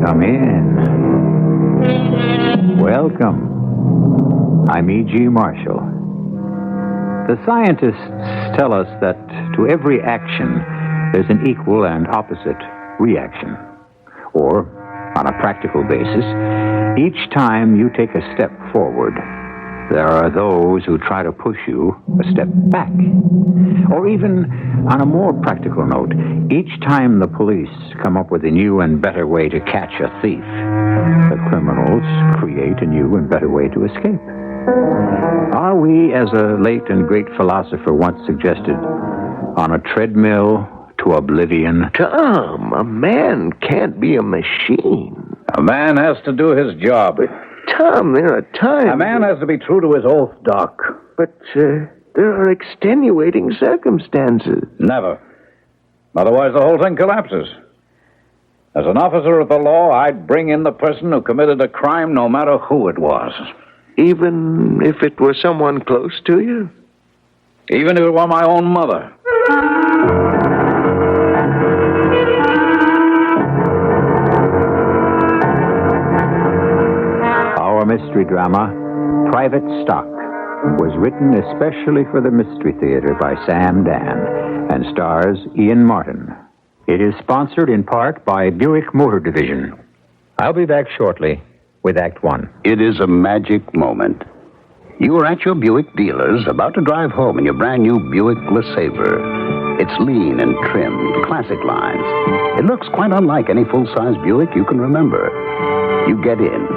Come in. Welcome. I'm E.G. Marshall. The scientists tell us that to every action, there's an equal and opposite reaction. Or, on a practical basis, each time you take a step forward, there are those who try to push you a step back. Or even, on a more practical note, each time the police come up with a new and better way to catch a thief, the criminals create a new and better way to escape. Are we, as a late and great philosopher once suggested, on a treadmill to oblivion? Tom, a man can't be a machine. A man has to do his job. Tom, there are times... A man has to be true to his oath, Doc. But, there are extenuating circumstances. Never. Otherwise, the whole thing collapses. As an officer of the law, I'd bring in the person who committed a crime, no matter who it was. Even if it were someone close to you? Even if it were my own mother. Our mystery drama, Private Stock, was written especially for the Mystery Theater by Sam Dan and stars Ian Martin. It is sponsored in part by Buick Motor Division. I'll be back shortly with Act One. It is a magic moment. You are at your Buick dealer's, about to drive home in your brand new Buick LeSabre. It's lean and trimmed, classic lines. It looks quite unlike any full-size Buick you can remember. You get in.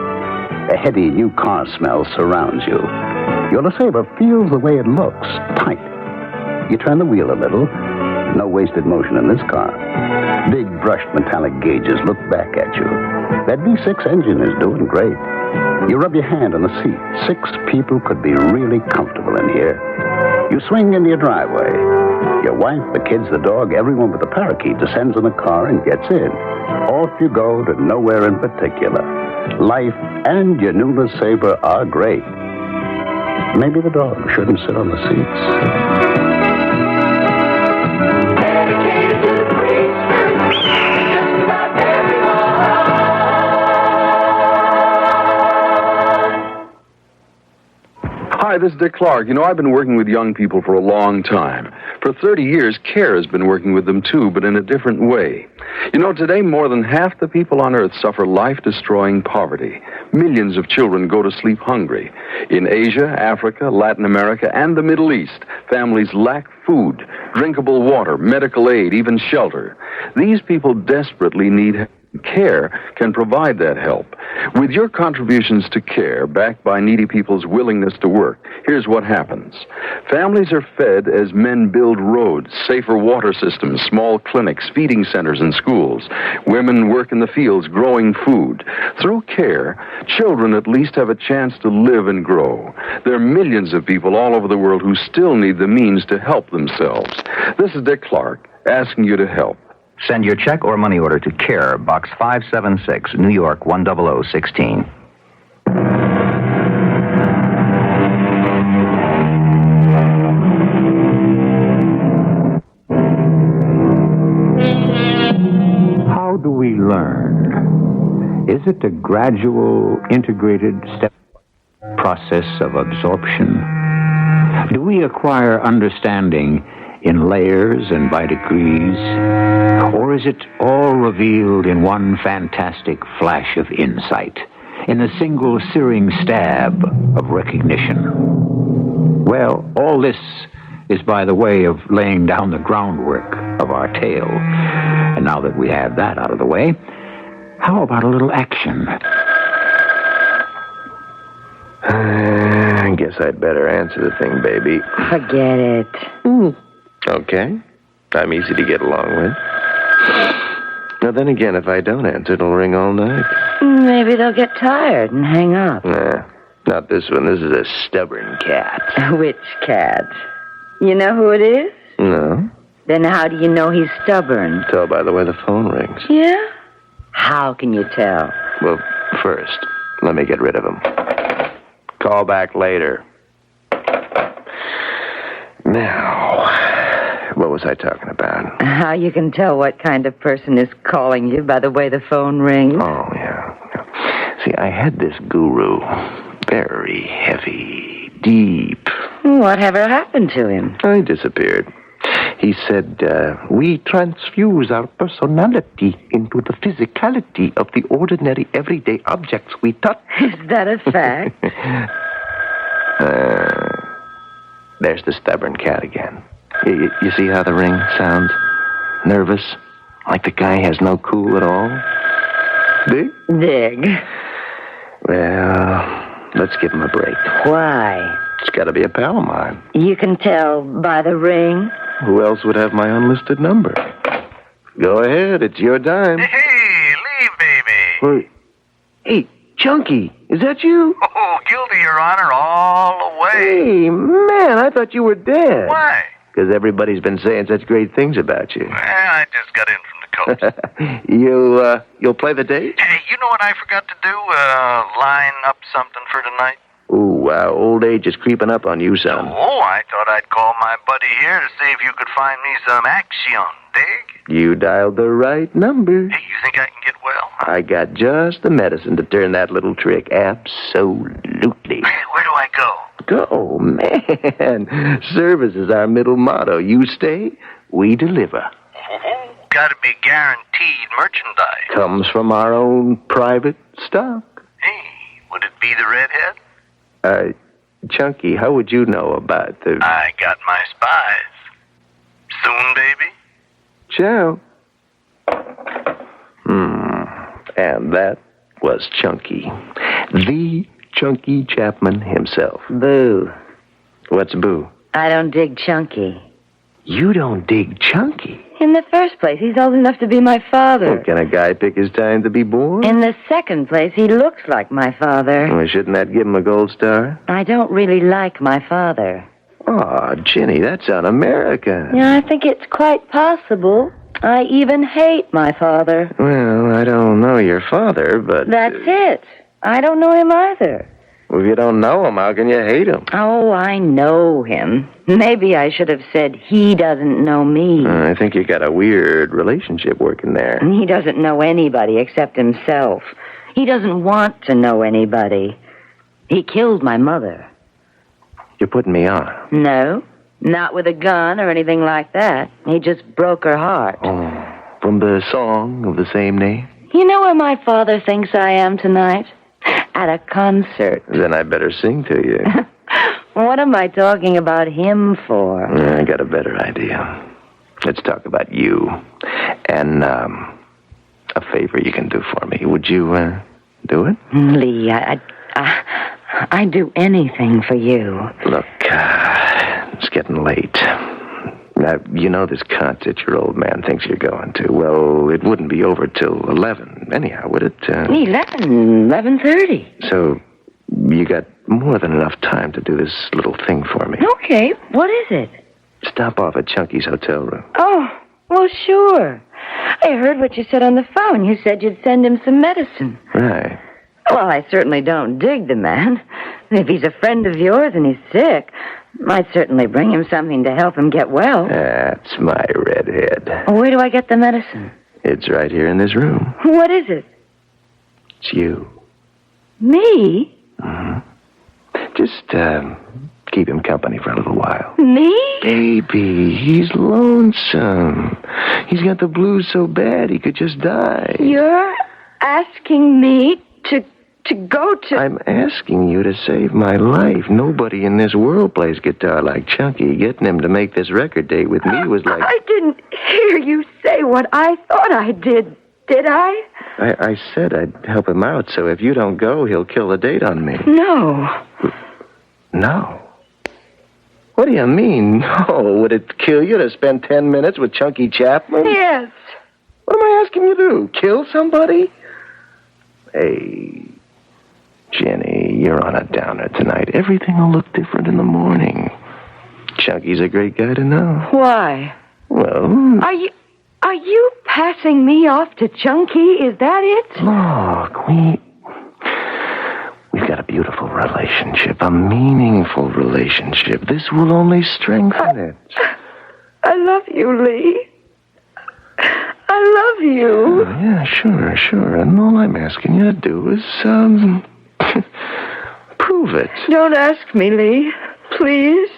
A heady new car smell surrounds you. Your LeSabre feels the way it looks, tight. You turn the wheel a little. No wasted motion in this car. Big brushed metallic gauges look back at you. That V6 engine is doing great. You rub your hand on the seat. 6 people could be really comfortable in here. You swing into your driveway. Your wife, the kids, the dog, everyone but the parakeet descends in the car and gets in. Off you go to nowhere in particular. Life and your new LeSabre are great. Maybe the dog shouldn't sit on the seats. Hi, this is Dick Clark. You know, I've been working with young people for a long time. For 30 years, CARE has been working with them, too, but in a different way. You know, today, more than half the people on Earth suffer life-destroying poverty. Millions of children go to sleep hungry. In Asia, Africa, Latin America, and the Middle East, families lack food, drinkable water, medical aid, even shelter. These people desperately need help. CARE can provide that help. With your contributions to CARE, backed by needy people's willingness to work, here's what happens. Families are fed as men build roads, safer water systems, small clinics, feeding centers, and schools. Women work in the fields growing food. Through CARE, children at least have a chance to live and grow. There are millions of people all over the world who still need the means to help themselves. This is Dick Clark, asking you to help. Send your check or money order to CARE, Box 576, New York 10016. How do we learn? Is it a gradual, integrated step process of absorption? Do we acquire understanding in layers and by degrees? Or is it all revealed in one fantastic flash of insight, in a single searing stab of recognition? Well, all this is by the way of laying down the groundwork of our tale. And now that we have that out of the way, how about a little action? I guess I'd better answer the thing, baby. Forget it. Okay. I'm easy to get along with. Now, then again, if I don't answer, it'll ring all night. Maybe they'll get tired and hang up. Nah, not this one. This is a stubborn cat. Which cat? You know who it is? No. Then how do you know he's stubborn? Tell by the way the phone rings. Yeah? How can you tell? Well, first, let me get rid of him. Call back later. Now, what was I talking about? How you can tell what kind of person is calling you by the way the phone rings? Oh, yeah. See, I had this guru. Very heavy, deep. Whatever happened to him? He disappeared. He said, we transfuse our personality into the physicality of the ordinary, everyday objects we touch. Is that a fact? There's the stubborn cat again. You see how the ring sounds? Nervous, like the guy has no cool at all. Dig? Dig. Well, let's give him a break. Why? It's got to be a pal of mine. You can tell by the ring? Who else would have my unlisted number? Go ahead, it's your time. Hey, leave, baby. Wait. Hey, Chunky, is that you? Oh, guilty, Your Honor, all the way. Hey, man, I thought you were dead. Why? Because everybody's been saying such great things about you. Well, I just got in from the coast. You'll play the date? Hey, you know what I forgot to do? Line up something for tonight. Ooh, wow, old age is creeping up on you, son. Oh, I thought I'd call my buddy here to see if you could find me some action, dig? You dialed the right number. Hey, you think I can get well? I got just the medicine to turn that little trick. Absolutely. Hey, where do I go? Go, man. Service is our middle motto. You stay, we deliver. Oh, gotta be guaranteed merchandise. Comes from our own private stock. Hey, would it be the redhead? Chunky, how would you know about the... I got my spies. Soon, baby? Ciao. And that was Chunky. The Chunky Chapman himself. Boo. What's boo? I don't dig Chunky. You don't dig Chunky? In the first place, he's old enough to be my father. Well, can a guy pick his time to be born? In the second place, he looks like my father. Well, shouldn't that give him a gold star? I don't really like my father. Oh, Ginny, that's un-American. Yeah, I think it's quite possible. I even hate my father. Well, I don't know your father, but... That's it. I don't know him either. Well, if you don't know him, how can you hate him? Oh, I know him. Maybe I should have said he doesn't know me. I think you got a weird relationship working there. He doesn't know anybody except himself. He doesn't want to know anybody. He killed my mother. You're putting me on. No, not with a gun or anything like that. He just broke her heart. Oh, from the song of the same name? You know where my father thinks I am tonight? At a concert. Then I better sing to you. What am I talking about him for? I got a better idea. Let's talk about you. And, a favor you can do for me. Would you, do it? Lee, I'd do anything for you. Look, it's getting late. Now, you know this concert your old man thinks you're going to. Well, it wouldn't be over till 11 anyhow, would it? 11:30. So, you got more than enough time to do this little thing for me. Okay, what is it? Stop off at Chunky's hotel room. Oh, well, sure. I heard what you said on the phone. You said you'd send him some medicine. Right. Well, I certainly don't dig the man. If he's a friend of yours and he's sick, I'd certainly bring him something to help him get well. That's my redhead. Where do I get the medicine? It's right here in this room. What is it? It's you. Me? Just, keep him company for a little while. Me? Baby, he's lonesome. He's got the blues so bad he could just die. You're asking me to go to... I'm asking you to save my life. Nobody in this world plays guitar like Chunky. Getting him to make this record date with me was like... I didn't hear you say what I thought I did I? I said I'd help him out, so if you don't go, he'll kill the date on me. No. No? What do you mean, no? Would it kill you to spend 10 minutes with Chunky Chapman? Yes. What am I asking you to do? Kill somebody? Hey, Jenny, you're on a downer tonight. Everything will look different in the morning. Chunky's a great guy to know. Why? Well... Are you passing me off to Chunky? Is that it? Look, we've got a beautiful relationship, a meaningful relationship. This will only strengthen it. I love you, Lee. I love you. Oh, yeah, sure. And all I'm asking you to do is, prove it. Don't ask me, Lee. Please.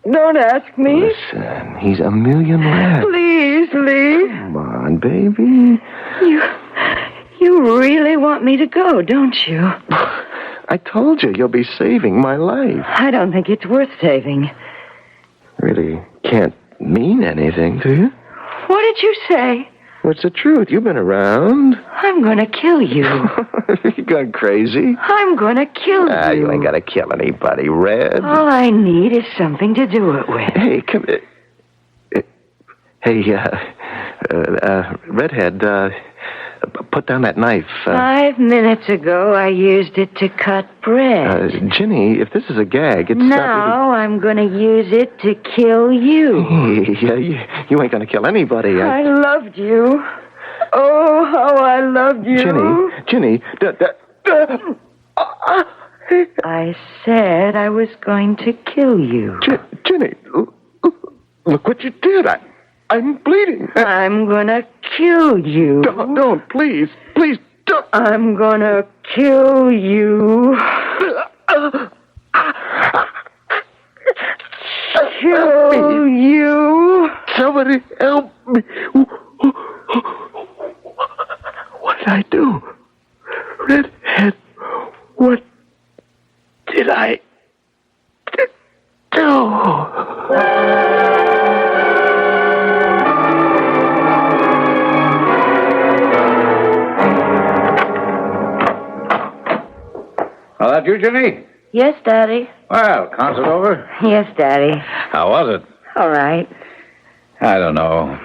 Don't ask me. Listen, he's a million rats. Please, Lee. Come on, baby. You really want me to go, don't you? I told you, you'll be saving my life. I don't think it's worth saving. Really can't mean anything to you? What did you say? What's the truth? You've been around. I'm going to kill you. You gone crazy? I'm going to kill you. You ain't got to kill anybody, Red. All I need is something to do it with. Hey, come here. Hey, Redhead, put down that knife. 5 minutes ago, I used it to cut bread. Ginny, if this is a gag, it's not Now I'm going to use it to kill you. really... you ain't going to kill anybody. I loved you. Oh, how I loved you. Ginny, I said I was going to kill you. Ginny, look what you did. I'm bleeding. I'm going to kill you. Don't, please, don't. I'm going to kill you. Kill you. Somebody help me. What did I do? Redhead, what did I do? Oh, that you, Jenny? Yes, Daddy. Well, concert over? Yes, Daddy. How was it? All right. I don't know.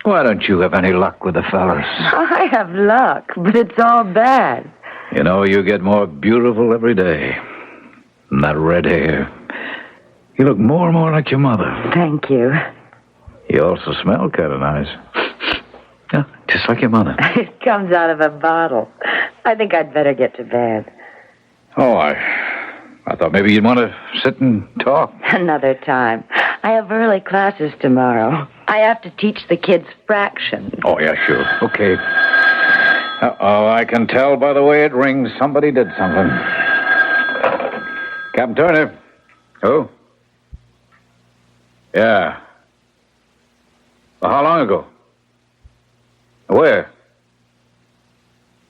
Why don't you have any luck with the fellas? I have luck, but it's all bad. You know, you get more beautiful every day. And that red hair. You look more and more like your mother. Thank you. You also smell kind of nice. Yeah, just like your mother. It comes out of a bottle. I think I'd better get to bed. Oh, I thought maybe you'd want to sit and talk. Another time. I have early classes tomorrow. I have to teach the kids fractions. Oh, yeah, sure. Okay. Uh-oh, I can tell by the way it rings. Somebody did something. Captain Turner. Who? Yeah. Well, how long ago? Where?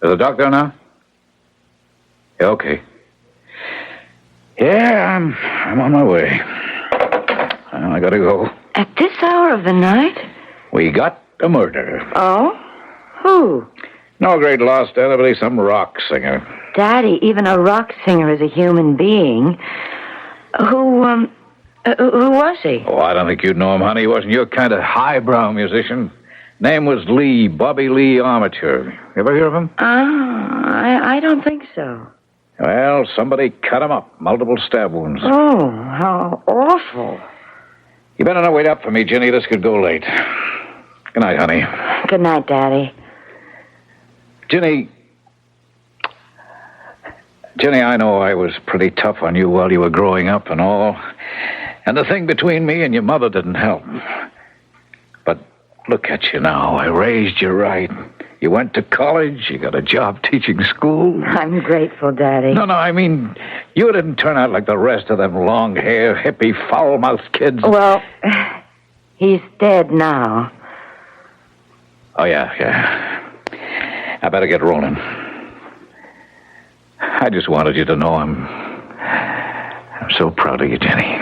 Is the doctor now? Yeah, okay. Yeah, I'm on my way. Well, I gotta go. At this hour of the night? We got a murder. Oh? Who? No great loss to anybody, some rock singer. Daddy, even a rock singer is a human being. Who was he? Oh, I don't think you'd know him, honey. He wasn't your kind of highbrow musician. Name was Lee, Bobby Lee Armature. You ever hear of him? I don't think so. Well, somebody cut him up. Multiple stab wounds. Oh, how awful. You better not wait up for me, Ginny. This could go late. Good night, honey. Good night, Daddy. Ginny, I know I was pretty tough on you while you were growing up and all. And the thing between me and your mother didn't help. But look at you now. I raised you right. You went to college. You got a job teaching school. I'm grateful, Daddy. No, I mean, you didn't turn out like the rest of them long-hair, hippie, foul-mouthed kids. Well, he's dead now. Oh, yeah. I better get rolling. I just wanted you to know I'm so proud of you, Jenny.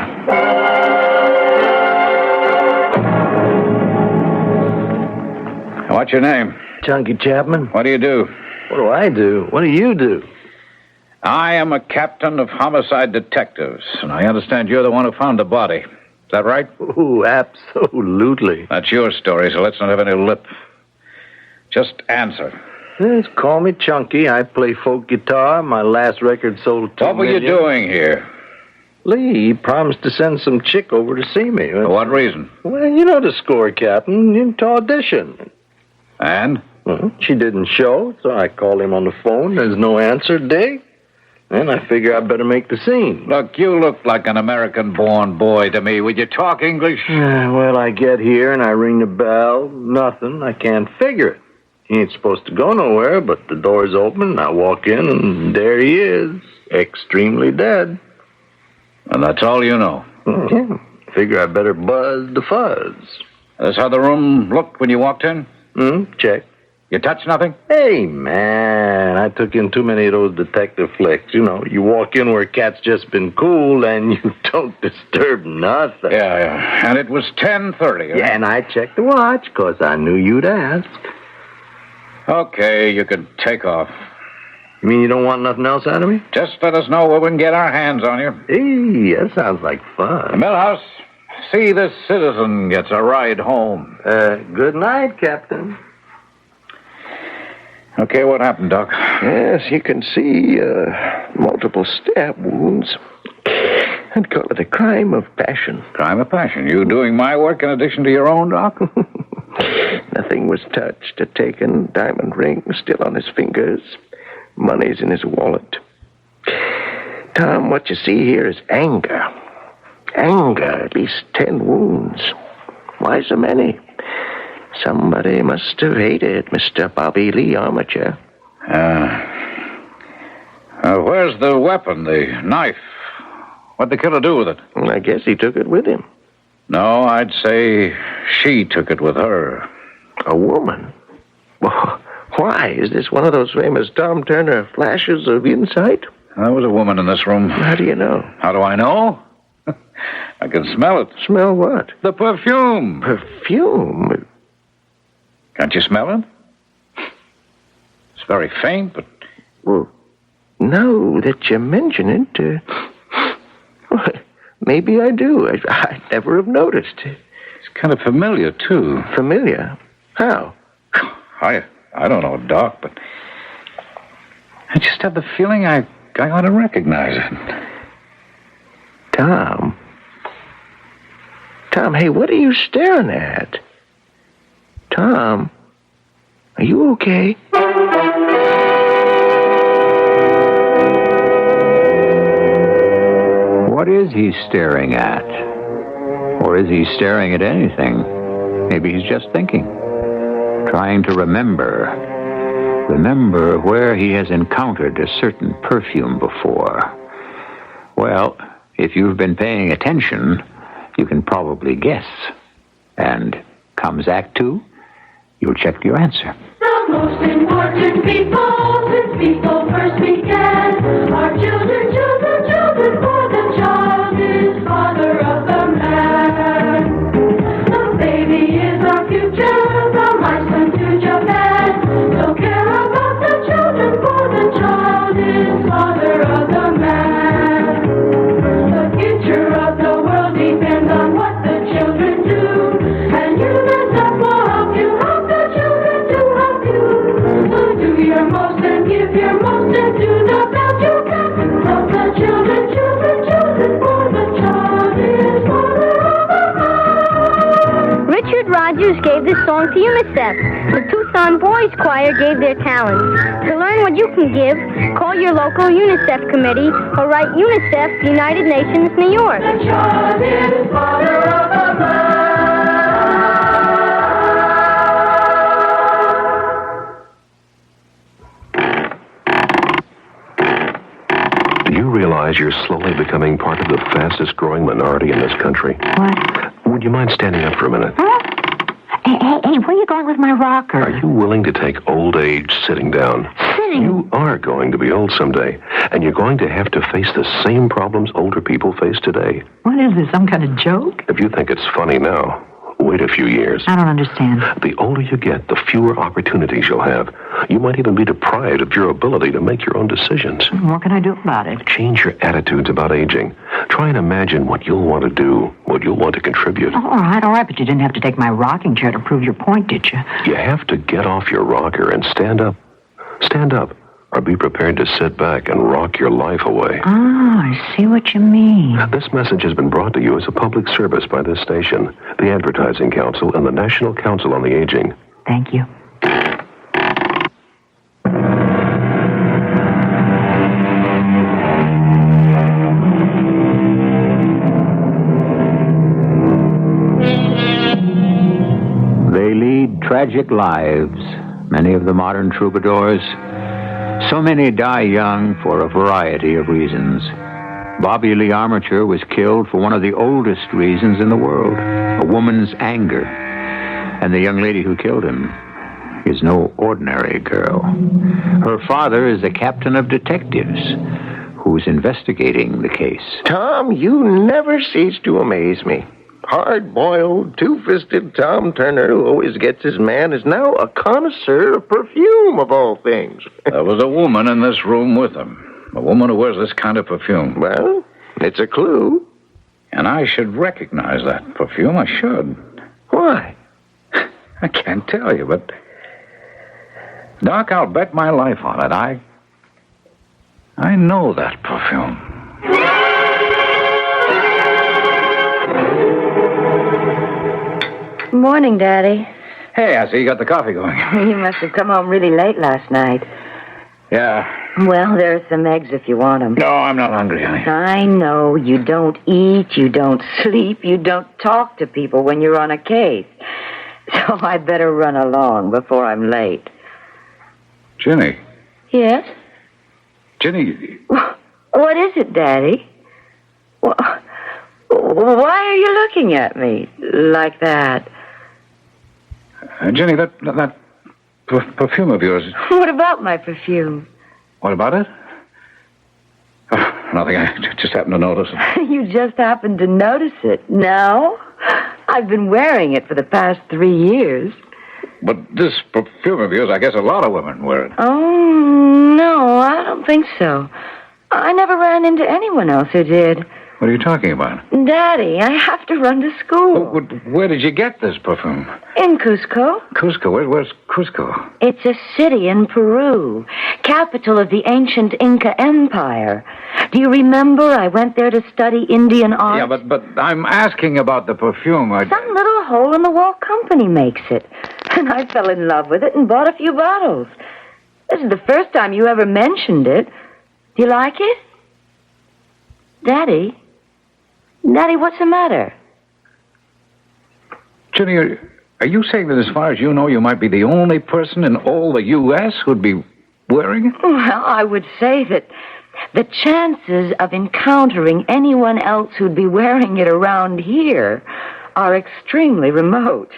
What's your name? Chunky Chapman. What do you do? What do I do? What do you do? I am a captain of homicide detectives, and I understand you're the one who found the body. Is that right? Oh, absolutely. That's your story, so let's not have any lip. Just answer. Yes, call me Chunky. I play folk guitar. My last record sold 2 What were you million. doing here? Lee, he promised to send some chick over to see me. For what reason? Well, you know the score, Captain. To audition. And? Well, she didn't show, so I called him on the phone. There's no answer, dig? And I figure I better make the scene. Look, you look like an American-born boy to me. Would you talk English? Well, I get here and I ring the bell. Nothing. I can't figure it. He ain't supposed to go nowhere, but the door's open. I walk in and there he is, extremely dead. And that's all you know. Yeah. Figure I better buzz the fuzz. That's how the room looked when you walked in? Check. You touched nothing? Hey, man, I took in too many of those detective flicks. You know, you walk in where a cat's just been cool and you don't disturb nothing. Yeah. And it was 10:30. Yeah, and I checked the watch because I knew you'd ask. Okay, you can take off. You mean you don't want nothing else out of me? Just let us know where we can get our hands on you. Hey, that sounds like fun. Millhouse, see this citizen gets a ride home. Good night, Captain. Okay, what happened, Doc? Yes, you can see multiple stab wounds. I'd call it a crime of passion. Crime of passion. You doing my work in addition to your own, Doc? Nothing was touched or taken. Diamond ring still on his fingers. Money's in his wallet. Tom, what you see here is anger. Anger, at least 10 wounds. Why so many? Somebody must have hated Mr. Bobby Lee Armature. Where's the weapon, the knife? What'd the killer do with it? I guess he took it with him. No, I'd say she took it with her. A woman? Why? Is this one of those famous Tom Turner flashes of insight? There was a woman in this room. How do you know? How do I know? I can smell it. Smell what? The perfume. Perfume? Can't you smell it? It's very faint, but... Well, now that you mention it, maybe I do. I never have noticed. It's kind of familiar, too. Familiar? How? I don't know, Doc, but... I just have the feeling I ought to recognize it. Tom? Tom, hey, what are you staring at? Tom? Are you okay? What is he staring at? Or is he staring at anything? Maybe he's just thinking. Trying to remember where he has encountered a certain perfume before. Well, if you've been paying attention, you can probably guess. And comes Act 2, you'll check your answer. The most important people since people first began are children, children, children, for the child is father of the man. The baby is our future, from Iceland to Japan. So care about the children, for the child is father of the man. The future of the world depends on what the children do, and UNICEF will help you help the children to help you. So do your most and give your most and do the best you can. Help the children, children, children, for the child is father of the man. Richard Rogers gave this song to UNICEF. The Tucson Boys Choir gave their talents. To learn what you can give, call your local UNICEF committee or write UNICEF, United Nations, New York. The child is father of the man. Do you realize you're slowly becoming part of the fastest growing minority in this country? What? Would you mind standing up for a minute? Huh? Hey, where are you going with my rocker? Are you willing to take old age sitting down? Sitting? You are going to be old someday, and you're going to have to face the same problems older people face today. What is this, some kind of joke? If you think it's funny now, wait a few years. I don't understand. The older you get, the fewer opportunities you'll have. You might even be deprived of your ability to make your own decisions. What can I do about it? Change your attitudes about aging. Try and imagine what you'll want to do, what you'll want to contribute. All right, but you didn't have to take my rocking chair to prove your point, did you? You have to get off your rocker and stand up. Stand up, or be prepared to sit back and rock your life away. I see what you mean. This message has been brought to you as a public service by this station, the Advertising Council, and the National Council on the Aging. Thank you. They lead tragic lives, many of the modern troubadours. So many die young for a variety of reasons. Bobby Lee Armature was killed for one of the oldest reasons in the world, a woman's anger. And the young lady who killed him is no ordinary girl. Her father is a captain of detectives who's investigating the case. Tom, you never cease to amaze me. Hard-boiled, two-fisted Tom Turner, who always gets his man, is now a connoisseur of perfume, of all things. There was a woman in this room with him. A woman who wears this kind of perfume. Well, it's a clue. And I should recognize that perfume. I should. Why? I can't tell you, but... Doc, I'll bet my life on it. I know that perfume. Morning, Daddy. Hey, I see you got the coffee going. You must have come home really late last night. Yeah. Well, there are some eggs if you want them. No, I'm not hungry, honey. I know. You don't eat, you don't sleep, you don't talk to people when you're on a case. So I'd better run along before I'm late. Ginny. Yes? Ginny. What is it, Daddy? Why are you looking at me like that? Ginny, that perfume of yours. What about my perfume? What about it? Oh, nothing. I just happened to notice it. You just happened to notice it. No? I've been wearing it for the past 3 years. But this perfume of yours, I guess a lot of women wear it. Oh, no, I don't think so. I never ran into anyone else who did. What are you talking about? Daddy, I have to run to school. Where did you get this perfume? In Cusco. Cusco? Where's Cusco? It's a city in Peru, capital of the ancient Inca Empire. Do you remember I went there to study Indian art? Yeah, but I'm asking about the perfume. Some little hole-in-the-wall company makes it. And I fell in love with it and bought a few bottles. This is the first time you ever mentioned it. Do you like it? Daddy? Daddy, what's the matter? Ginny, are you saying that as far as you know, you might be the only person in all the U.S. who'd be wearing it? Well, I would say that the chances of encountering anyone else who'd be wearing it around here are extremely remote.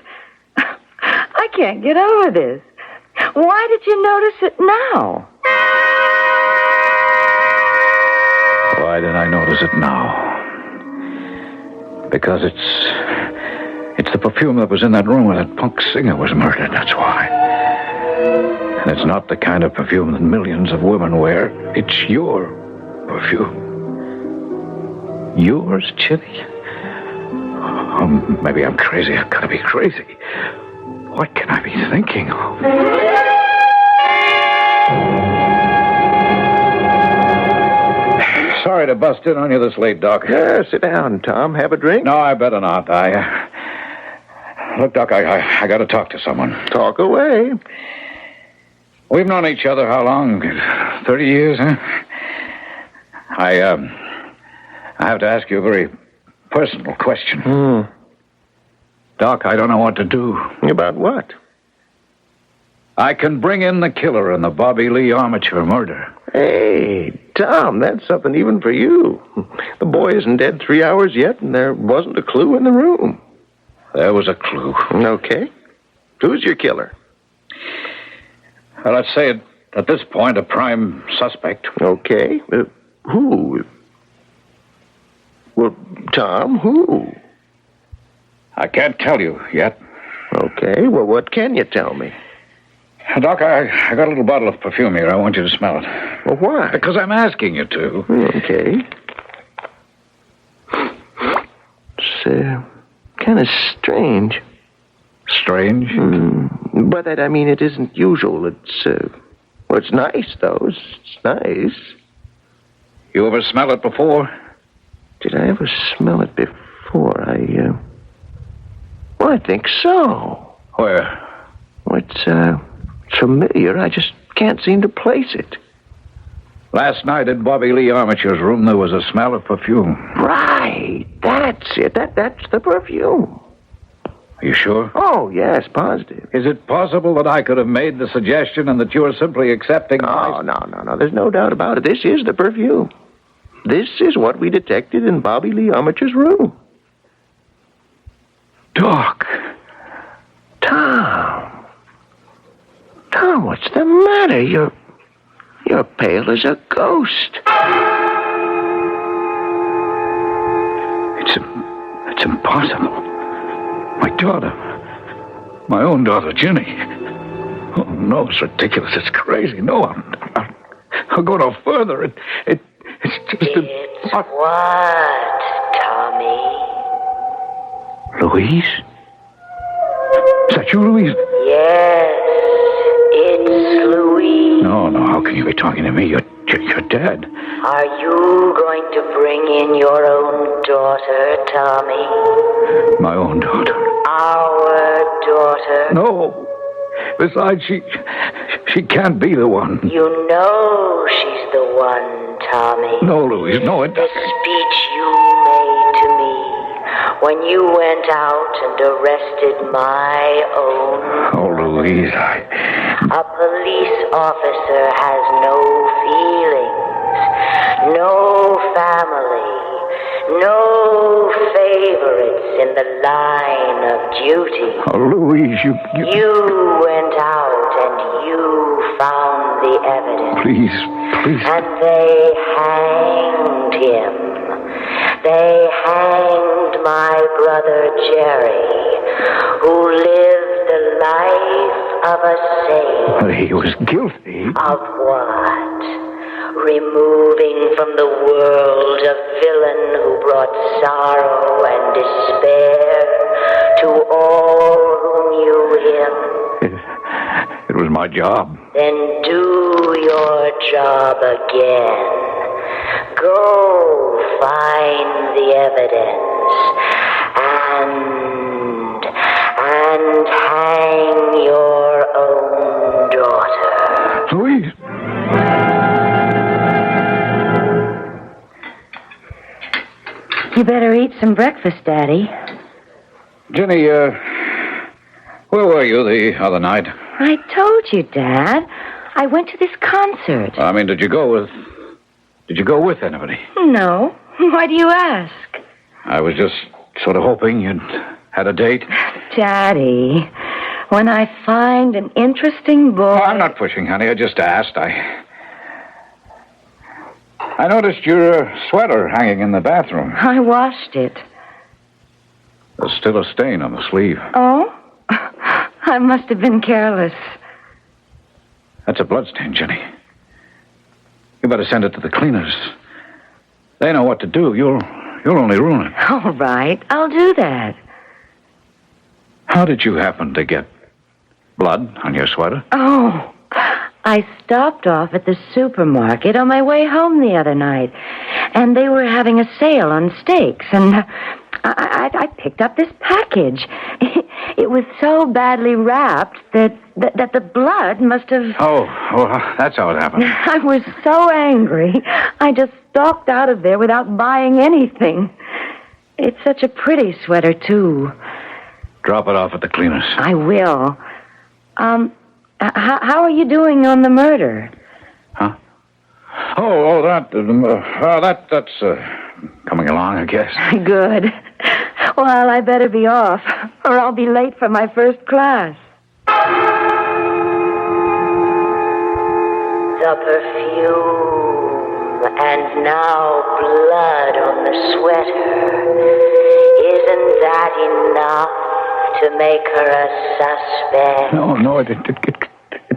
I can't get over this. Why did you notice it now? Why did I notice it now? Because it's the perfume that was in that room where that punk singer was murdered, that's why. And it's not the kind of perfume that millions of women wear. It's your perfume. Yours, Ginny? Oh, maybe I'm crazy. I've got to be crazy. What can I be thinking of? Sorry to bust in on you this late, Doc. Yeah, sit down, Tom. Have a drink? No, I better not. Look, Doc, I got to talk to someone. Talk away. We've known each other how long? 30 years, huh? I have to ask you a very personal question. Doc, I don't know what to do. About what? I can bring in the killer in the Bobby Lee Armature murder. Hey, Tom, that's something even for you. The boy isn't dead 3 hours yet, and there wasn't a clue in the room. There was a clue. Okay. Who's your killer? Well, let's say at this point, a prime suspect. Okay. Who? Well, Tom, who? I can't tell you yet. Okay. Well, what can you tell me? Doc, I got a little bottle of perfume here. I want you to smell it. Well, why? Because I'm asking you to. Okay. Strange. Strange? But that, I mean, it isn't usual. It's nice, though. It's nice. You ever smell it before? Did I ever smell it before? I think so. Where? Well, it's familiar. I just can't seem to place it. Last night in Bobby Lee Armature's room, there was a smell of perfume. Right. That's it. That's the perfume. Are you sure? Oh, yes, positive. Is it possible that I could have made the suggestion and that you are simply accepting No. There's no doubt about it. This is the perfume. This is what we detected in Bobby Lee Armature's room. Doc. Tom, what's the matter? You're pale as a ghost. It's impossible. My daughter. My own daughter, Ginny. Oh, no, it's ridiculous. It's crazy. No, I'll go no further. It's just It's what, Tommy? Louise? Is that you, Louise? Yes, it's Louise. No, how can you be talking to me? You're dead. Are you going to bring in your own daughter, Tommy? My own daughter. Our daughter? No. Besides, she can't be the one. You know she's the one, Tommy. No, Louise, no, it The speech you made to me when you went out and arrested my own. Oh, Louise, A police officer has no feelings, no family, no favorites in the line of duty. Oh, Louise, you... You went out and you found the evidence. Please. And they hanged him. They hanged my brother Jerry, who lived the life of a saint. But he was guilty. Of what? Removing from the world a villain who brought sorrow and despair to all who knew him. It was my job. Then do your job again. Go find the evidence and hang your own daughter. Louise. You better eat some breakfast, Daddy. Jenny, where were you the other night? I told you, Dad. I went to this concert. I mean, did you go with anybody? No. Why do you ask? I was just sort of hoping you'd had a date. Daddy, when I find an interesting boy... Oh, I'm not pushing, honey. I just asked. I noticed your sweater hanging in the bathroom. I washed it. There's still a stain on the sleeve. Oh? I must have been careless. That's a bloodstain, Jenny. You better send it to the cleaners. They know what to do. You'll only ruin it. All right, I'll do that. How did you happen to get blood on your sweater? Oh, I stopped off at the supermarket on my way home the other night, and they were having a sale on steaks, and I picked up this package. It was so badly wrapped that the blood must have... Oh, that's how it happened. I was so angry. I just stalked out of there without buying anything. It's such a pretty sweater, too. Drop it off at the cleaners. I will. How are you doing on the murder? Huh? That's coming along, I guess. Good. Well, I better be off, or I'll be late for my first class. The perfume, and now blood on the sweater. Isn't that enough to make her a suspect? No, it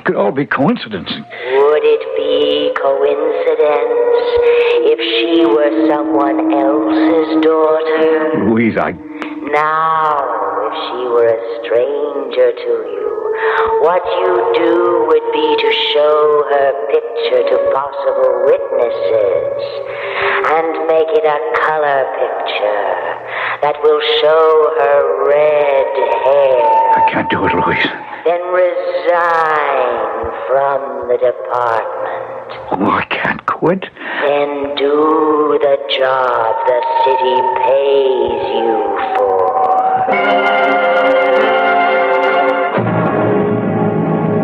could all be coincidence. Would it be coincidence if she were someone else's daughter? Louise, Now, if she were a stranger to you, what you do would be to show her picture to possible witnesses and make it a color picture that will show her red hair. I can't do it, Louise. Then resign from the department. Oh, I can't quit. Then do the job the city pays you for.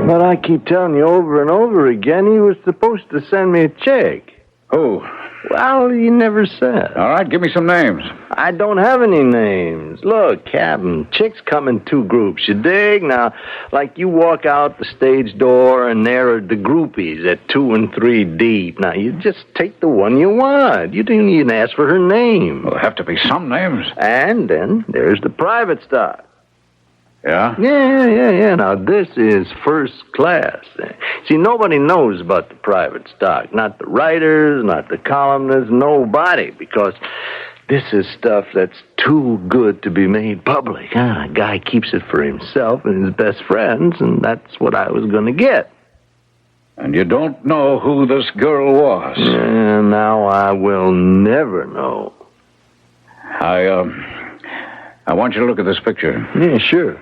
But I keep telling you over and over again, he was supposed to send me a check. Who? Well, he never said. All right, give me some names. I don't have any names. Look, Captain, chicks come in two groups, you dig? Now, like you walk out the stage door and there are the groupies at 2 and 3 deep. Now, you just take the one you want. You didn't even ask for her name. There'll have to be some names. And then there's the private stock. Yeah? Yeah. Now, this is first class. See, nobody knows about the private stock. Not the writers, not the columnists, nobody. Because this is stuff that's too good to be made public. A guy keeps it for himself and his best friends, and that's what I was going to get. And you don't know who this girl was? Now I will never know. I want you to look at this picture. Yeah, sure.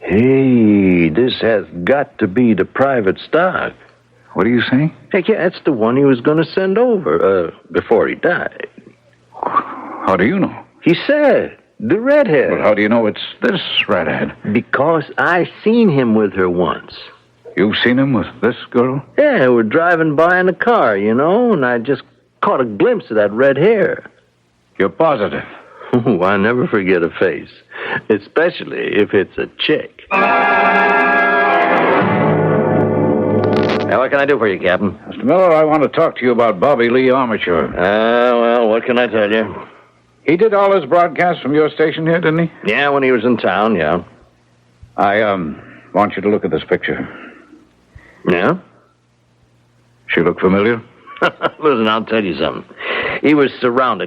Hey, this has got to be the private stock. What are you saying? Heck, yeah, that's the one he was going to send over, before he died. How do you know? He said, the redhead. Well, how do you know it's this redhead? Because I seen him with her once. You've seen him with this girl? Yeah, we're driving by in a car, and I just caught a glimpse of that red hair. You're positive? Oh, I never forget a face, especially if it's a chick. Now, what can I do for you, Captain? Mr. Miller, I want to talk to you about Bobby Lee Armature. Well, what can I tell you? He did all his broadcasts from your station here, didn't he? Yeah, when he was in town, yeah. I want you to look at this picture. Yeah? She look familiar? Listen, I'll tell you something. He was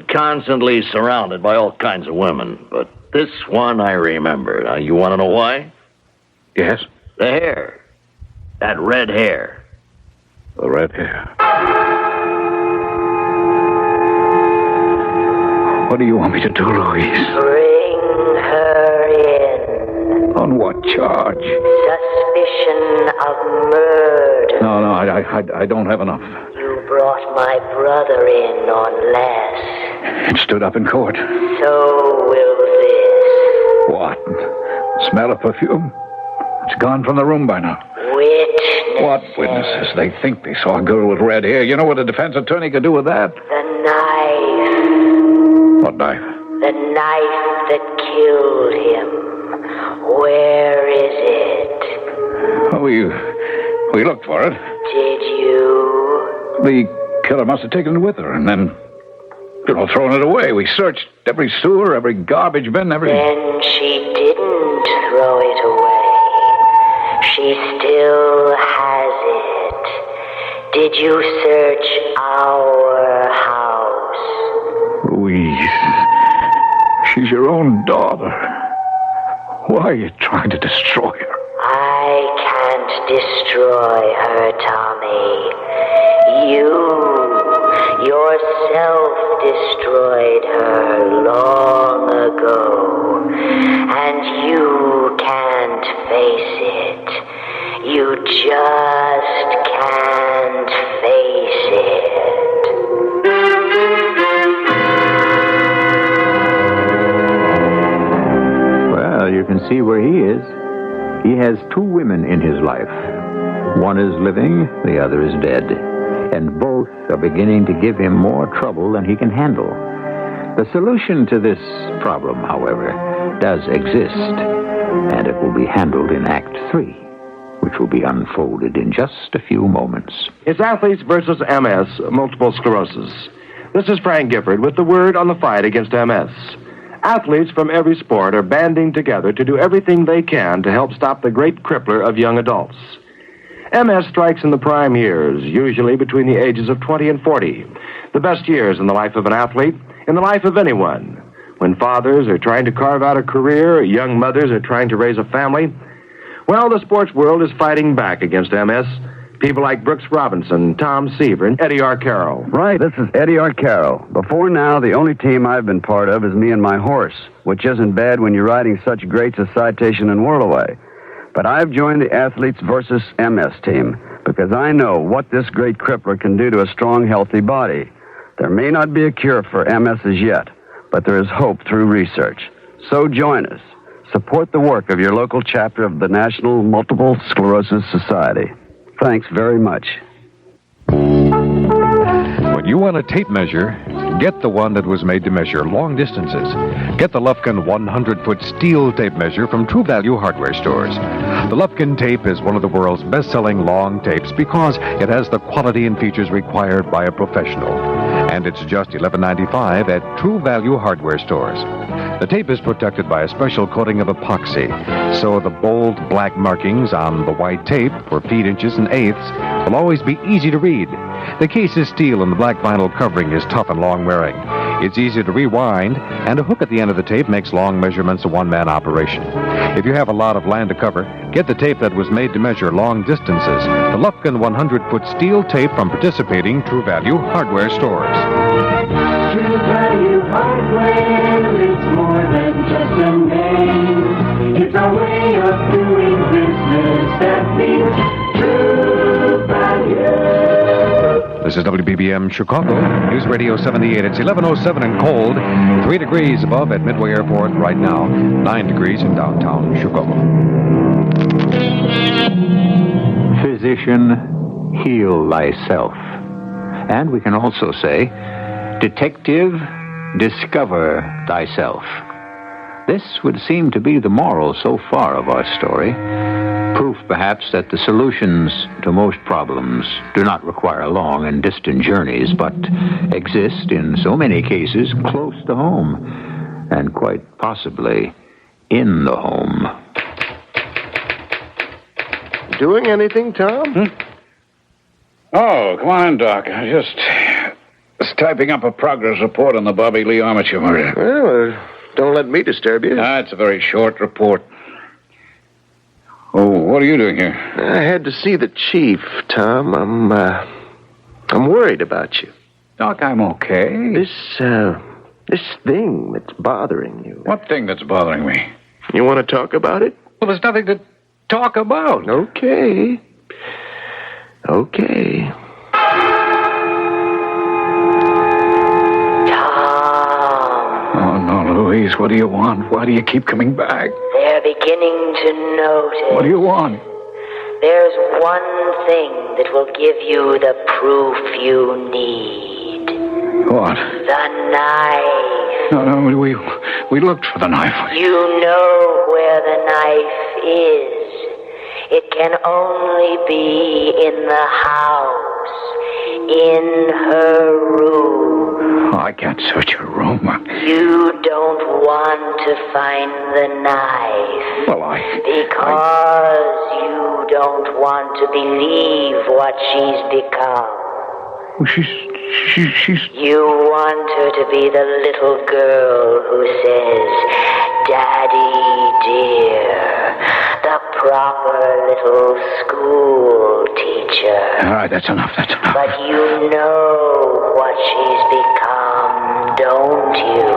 constantly surrounded by all kinds of women. But this one I remember. Now, you want to know why? Yes? The hair. That red hair. The red hair. What do you want me to do, Louise? Bring her in. On what charge? Suspicion of murder. No, I don't have enough. You brought my brother in on less. It stood up in court. So will this. What? Smell of perfume? It's gone from the room by now. Witnesses. What witnesses? They think they saw a girl with red hair. You know what a defense attorney could do with that? The knife. What knife? The knife that killed him. Where is it? Oh, we looked for it. Did you? The killer must have taken it with her and then, thrown it away. We searched every sewer, every garbage bin, every... Then she didn't throw it away. She still has it. Did you search our house? Louise, she's your own daughter. Why are you trying to destroy her? I can't destroy her, Tommy. You yourself destroyed her long ago. And you can't face it. You just can't face it. Well, you can see where he is. He has 2 women in his life. One is living, the other is dead. And both are beginning to give him more trouble than he can handle. The solution to this problem, however, does exist. And it will be handled in Act 3, which will be unfolded in just a few moments. It's Athletes versus MS, multiple sclerosis. This is Frank Gifford with the word on the fight against MS. Athletes from every sport are banding together to do everything they can to help stop the great crippler of young adults. MS strikes in the prime years, usually between the ages of 20 and 40. The best years in the life of an athlete, in the life of anyone. When when fathers are trying to carve out a career, young mothers are trying to raise a family. Well, the sports world is fighting back against MS. People like Brooks Robinson, Tom Seaver, and Eddie Arcaro. Right, this is Eddie Arcaro. Before now, the only team I've been part of is me and my horse, which isn't bad when you're riding such greats as Citation and Whirlaway. But I've joined the Athletes versus MS team because I know what this great crippler can do to a strong, healthy body. There may not be a cure for MS as yet, but there is hope through research. So join us. Support the work of your local chapter of the National Multiple Sclerosis Society. Thanks very much. When you want a tape measure, get the one that was made to measure long distances. Get the Lufkin 100-foot steel tape measure from True Value hardware stores. The Lufkin tape is one of the world's best-selling long tapes because it has the quality and features required by a professional. And it's just $11.95 at True Value hardware stores. The tape is protected by a special coating of epoxy, so the bold black markings on the white tape for feet, inches, and eighths will always be easy to read. The case is steel and the black vinyl covering is tough and long-wearing. It's easy to rewind, and a hook at the end of the tape makes long measurements a one-man operation. If you have a lot of land to cover, get the tape that was made to measure long distances. The Lufkin 100-foot steel tape from participating True Value hardware stores. True Value Hardware, it's more than just a name. It's a way of doing business that means True Value. This is WBBM Chicago, News Radio 78. It's 11:07 and cold, 3 degrees above at Midway Airport right now, 9 degrees in downtown Chicago. Physician, heal thyself. And we can also say, detective, discover thyself. This would seem to be the moral so far of our story. Proof, perhaps, that the solutions to most problems do not require long and distant journeys, but exist in so many cases close to home, and quite possibly in the home. Doing anything, Tom? Oh, come on in, Doc. I was typing up a progress report on the Bobby Lee Armature murder. Well, don't let me disturb you. It's a very short report. Oh, what are you doing here? I had to see the chief, Tom. I'm worried about you. Doc, I'm okay. This thing that's bothering you. What thing that's bothering me? You want to talk about it? Well, there's nothing to talk about. Okay. Oh, no, Louise, what do you want? Why do you keep coming back? They're beginning to notice. What do you want? There's one thing that will give you the proof you need. What? The knife. No, we looked for the knife. You know where the knife is. It can only be in the house, in her room. Oh, I can't search her room. You don't want to find the knife. Well, Because you don't want to believe what she's become. She's... You want her to be the little girl who says, Daddy dear, the proper little school teacher. All right, that's enough. But you know what she's become, don't you?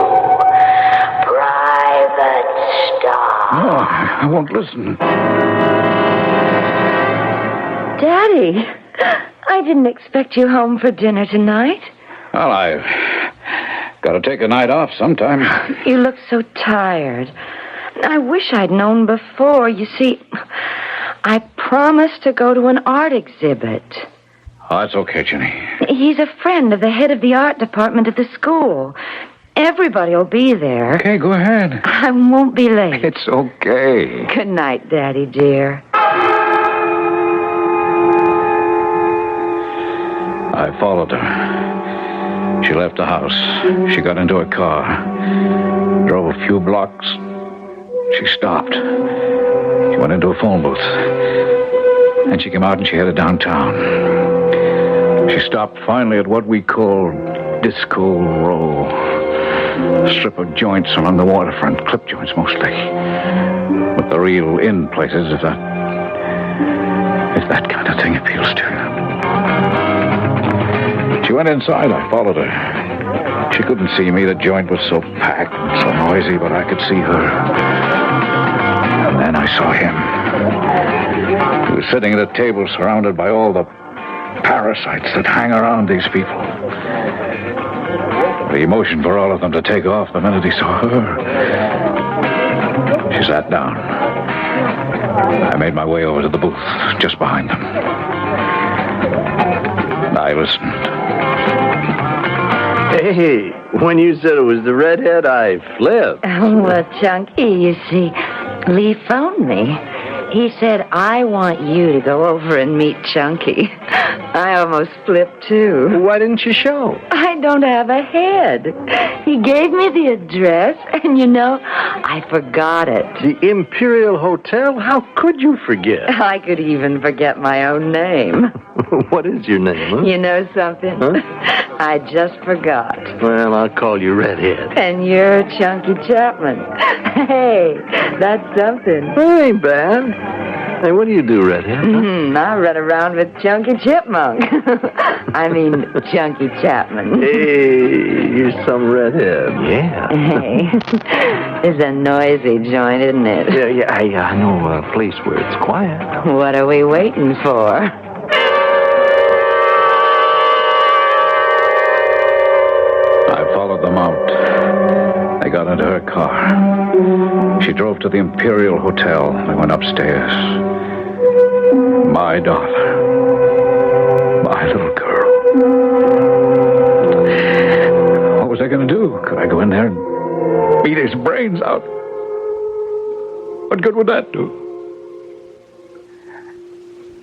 Private Stock. No, I won't listen. Daddy, I didn't expect you home for dinner tonight. Well, I've got to take a night off sometime. You look so tired. I wish I'd known before. You see, I promised to go to an art exhibit. Oh, that's okay, Jenny. He's a friend of the head of the art department at the school. Everybody will be there. Okay, go ahead. I won't be late. It's okay. Good night, Daddy dear. I followed her. She left the house. She got into a car. Drove a few blocks. She stopped. She went into a phone booth. Then she came out and she headed downtown. She stopped finally at what we called Disco Row. strip of joints along the waterfront, clip joints mostly. But the real in places, if that kind of thing appeals to you. She went inside. I followed her. She couldn't see me. The joint was so packed and so noisy, but I could see her. And then I saw him. He was sitting at a table surrounded by all the parasites that hang around these people. He motioned for all of them to take off the minute he saw her. She sat down. I made my way over to the booth, just behind them. I listened. Hey, when you said it was the redhead, I flipped. Well, Chunky, you see, Lee phoned me. He said, I want you to go over and meet Chunky. I almost flipped, too. Why didn't you show? I don't have a head. He gave me the address, and I forgot it. The Imperial Hotel? How could you forget? I could even forget my own name. What is your name, huh? You know something? Huh? I just forgot. Well, I'll call you Redhead. And you're Chunky Chapman. Hey, that's something. That ain't bad. Hey, what do you do, Redhead? I run around with Chunky Chipmunk. I mean, Chunky Chapman. Hey, you're some redhead. Yeah. Hey, it's a noisy joint, isn't it? Yeah, I know a place where it's quiet. What are we waiting for? I followed them out. They got into her car. She drove to the Imperial Hotel. They went upstairs. My daughter. My little girl. What was I going to do? Could I go in there and beat his brains out? What good would that do?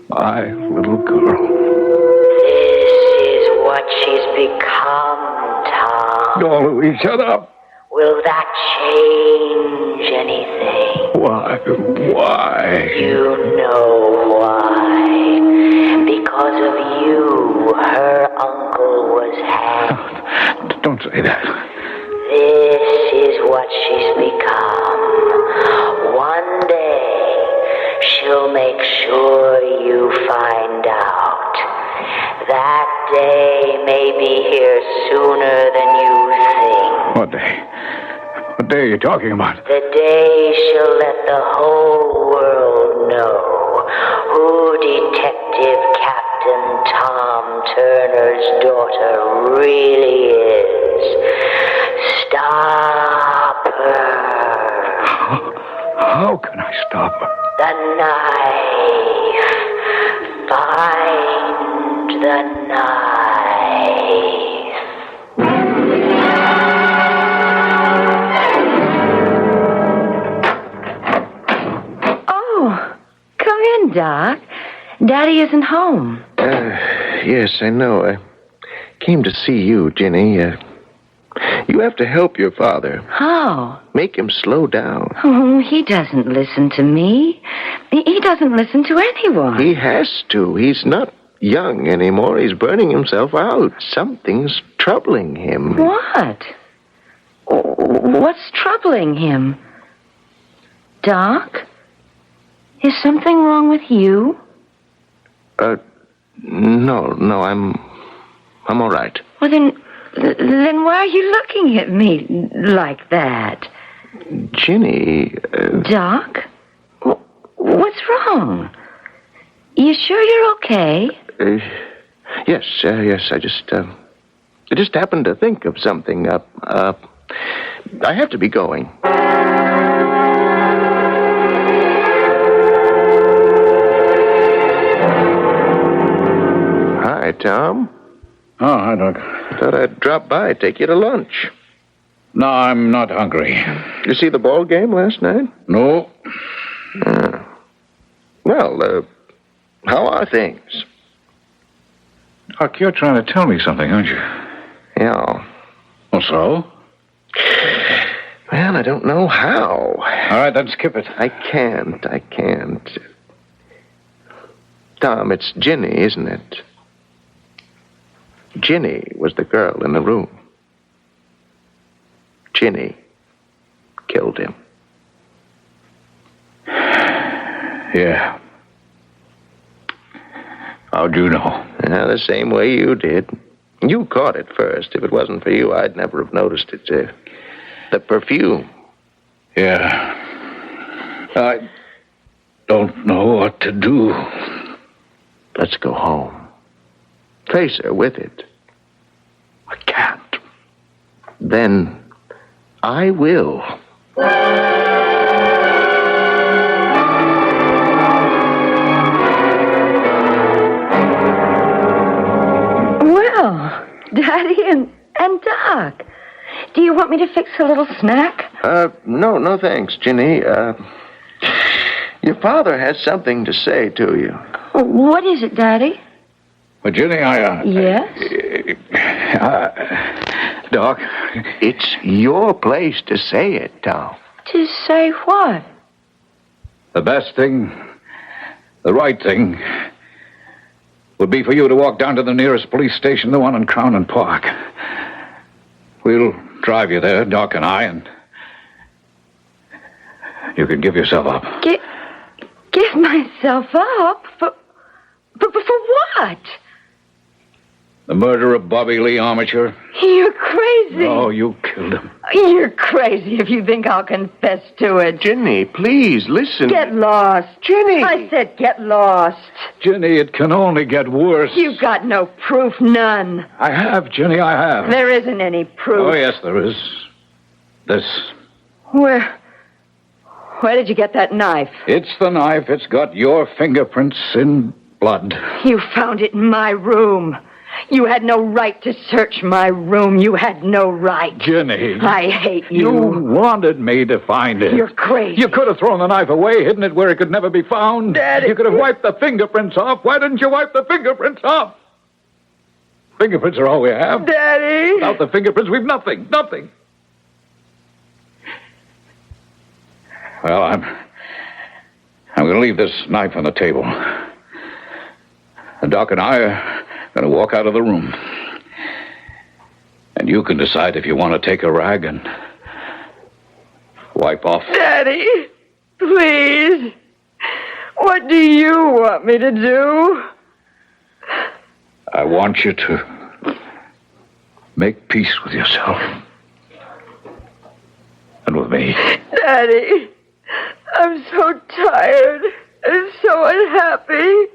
My little girl. This is what she's become, Tom. Oh, Louise, shut up. Will that change anything? Why? You know why. Because of you, her uncle was hanged. Don't say that. This is what she's become. One day, she'll make sure you find out. That day may be here sooner than you think. What day? What day are you talking about? The day she'll let the whole world know who Detective Captain Tom Turner's daughter really is. Stop her. How can I stop her? The knife. Find the knife. Oh, come in, Doc. Daddy isn't home. Yes, I know. I came to see you, Jenny. You have to help your father. How? Make him slow down. Oh, he doesn't listen to me. He doesn't listen to anyone. He has to. He's not young anymore. He's burning himself out. Something's troubling him. What? What's troubling him? Doc? Is something wrong with you? No, I'm all right. Well, then why are you looking at me like that? Ginny... Doc? What's wrong? You sure you're okay? Yes, I just happened to think of something. I have to be going. Hi, Tom. Oh, hi, Doc. Thought I'd drop by, take you to lunch. No, I'm not hungry. You see the ball game last night? No. Well, how are things? Doc, you're trying to tell me something, aren't you? Yeah. Well, so? Well, I don't know how. All right, then skip it. I can't. Tom, it's Ginny, isn't it? Ginny was the girl in the room. Ginny killed him. Yeah. How'd you know? The same way you did. You caught it first. If it wasn't for you, I'd never have noticed it. The perfume. Yeah. I don't know what to do. Let's go home. Face her with it. I can't. Then I will. Well, Daddy and Doc, do you want me to fix a little snack? No thanks, Ginny. Your father has something to say to you. What is it, Daddy? But Ginny, Yes? Doc. It's your place to say it, Tom. To say what? The best thing, the right thing, would be for you to walk down to the nearest police station, the one in Crown and Park. We'll drive you there, Doc and I, and you can give yourself up. Give myself up? For what? The murder of Bobby Lee Armature. You're crazy. Oh, you killed him. You're crazy if you think I'll confess to it. Ginny, please, listen. Get lost. Ginny! I said get lost. Ginny, it can only get worse. You've got no proof, none. I have, Ginny, I have. There isn't any proof. Oh, yes, there is. This. Where did you get that knife? It's the knife. It's got your fingerprints in blood. You found it in my room. You had no right to search my room. You had no right. Ginny. I hate you. You wanted me to find it. You're crazy. You could have thrown the knife away, hidden it where it could never be found. Daddy. You could have wiped the fingerprints off. Why didn't you wipe the fingerprints off? Fingerprints are all we have. Daddy. Without the fingerprints, we've nothing. Nothing. Well, I'm going to leave this knife on the table. And Doc and I are going to walk out of the room. And you can decide if you want to take a rag and wipe off. Daddy, please. What do you want me to do? I want you to make peace with yourself. And with me. Daddy, I'm so tired and so unhappy.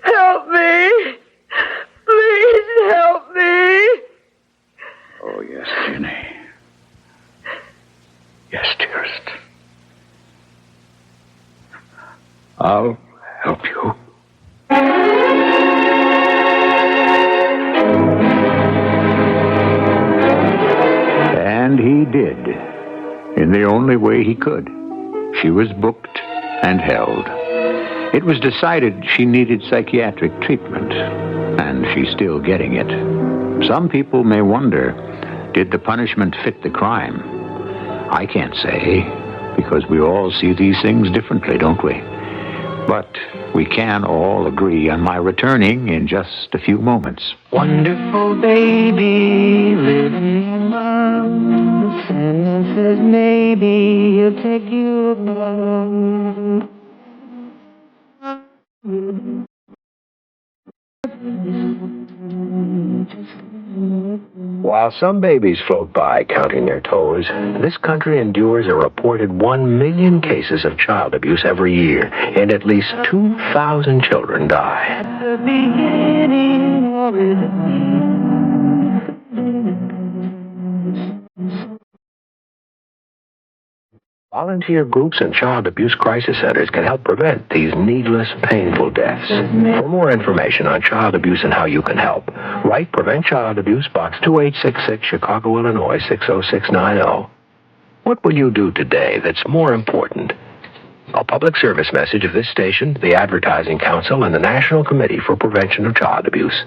Help me. Please help me. Oh, yes, Ginny. Yes, dearest. I'll help you. And he did, in the only way he could. She was booked and held. It was decided she needed psychiatric treatment, and she's still getting it. Some people may wonder, did the punishment fit the crime? I can't say, because we all see these things differently, don't we? But we can all agree on my returning in just a few moments. Wonderful baby, living among. Santa says maybe he'll take you along. While some babies float by counting their toes, this country endures a reported 1 million cases of child abuse every year, and at least 2,000 children die. At the beginning of it. Volunteer groups and child abuse crisis centers can help prevent these needless, painful deaths. For more information on child abuse and how you can help, write Prevent Child Abuse, Box 2866, Chicago, Illinois, 60690. What will you do today that's more important? A public service message of this station, the Advertising Council, and the National Committee for Prevention of Child Abuse.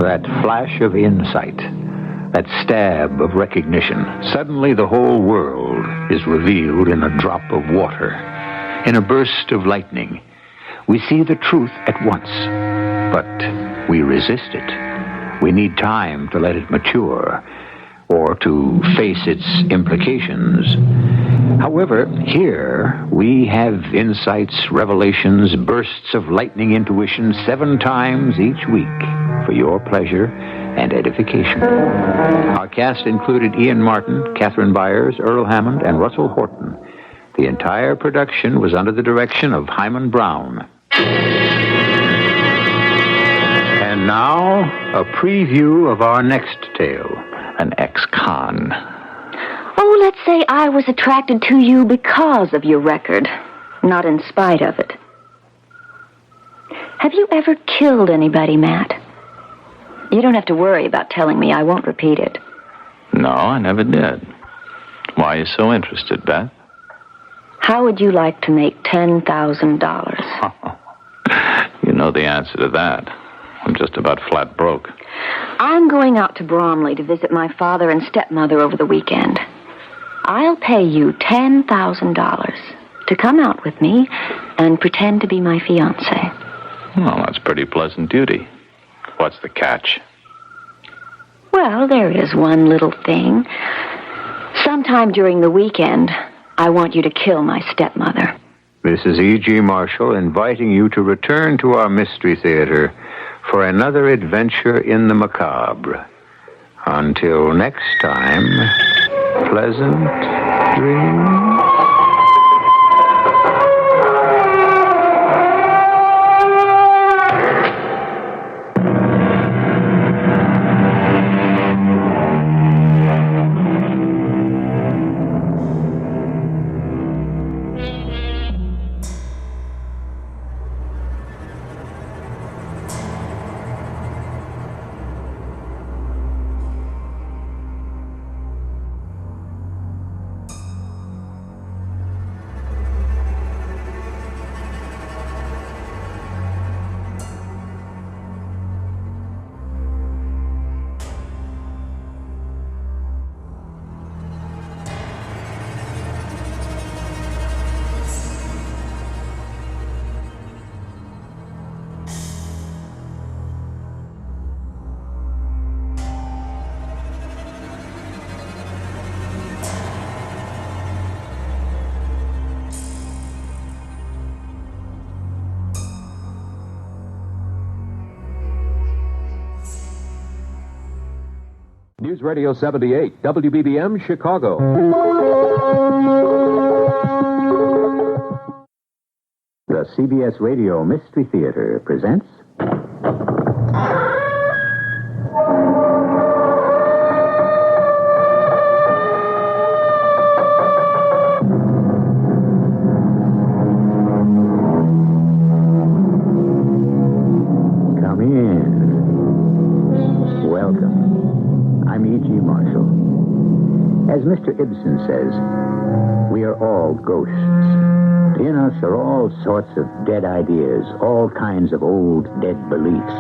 That flash of insight, that stab of recognition. Suddenly the whole world is revealed in a drop of water. in a burst of lightning. We see the truth at once, but we resist it. We need time to let it mature or to face its implications. However, here we have insights, revelations, bursts of lightning intuition 7 times each week for your pleasure and edification. Our cast included Ian Martin, Catherine Byers, Earl Hammond, and Russell Horton. The entire production was under the direction of Hyman Brown. And now, a preview of our next tale. An ex-con. Oh, let's say I was attracted to you because of your record, not in spite of it. Have you ever killed anybody, Matt? You don't have to worry about telling me. I won't repeat it. No, I never did. Why are you so interested, Beth? How would you like to make $10,000? You know the answer to that. I'm just about flat broke. I'm going out to Bromley to visit my father and stepmother over the weekend. I'll pay you $10,000 to come out with me and pretend to be my fiancé. Well, that's pretty pleasant duty. What's the catch? Well, there is one little thing. Sometime during the weekend, I want you to kill my stepmother. This is E.G. Marshall inviting you to return to our Mystery Theater for another adventure in the macabre. Until next time, pleasant dreams. News Radio 78, WBBM, Chicago. The CBS Radio Mystery Theater presents... Come in. Welcome. I'm E.G. Marshall. As Mr. Ibsen says, we are all ghosts. In us are all sorts of dead ideas, all kinds of old dead beliefs.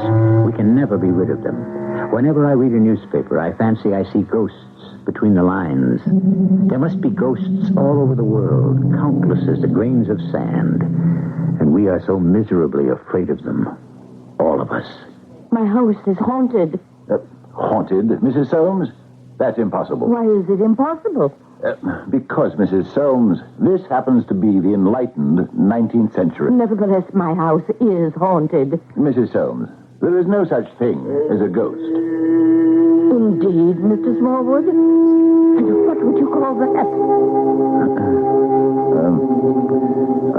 We can never be rid of them. Whenever I read a newspaper, I fancy I see ghosts between the lines. There must be ghosts all over the world, countless as the grains of sand. And we are so miserably afraid of them. All of us. My house is haunted. Haunted, Mrs. Soames? That's impossible. Why is it impossible? Because, Mrs. Soames, this happens to be the enlightened 19th century. Nevertheless, my house is haunted. Mrs. Soames, there is no such thing as a ghost. Indeed, Mr. Smallwood? And what would you call that?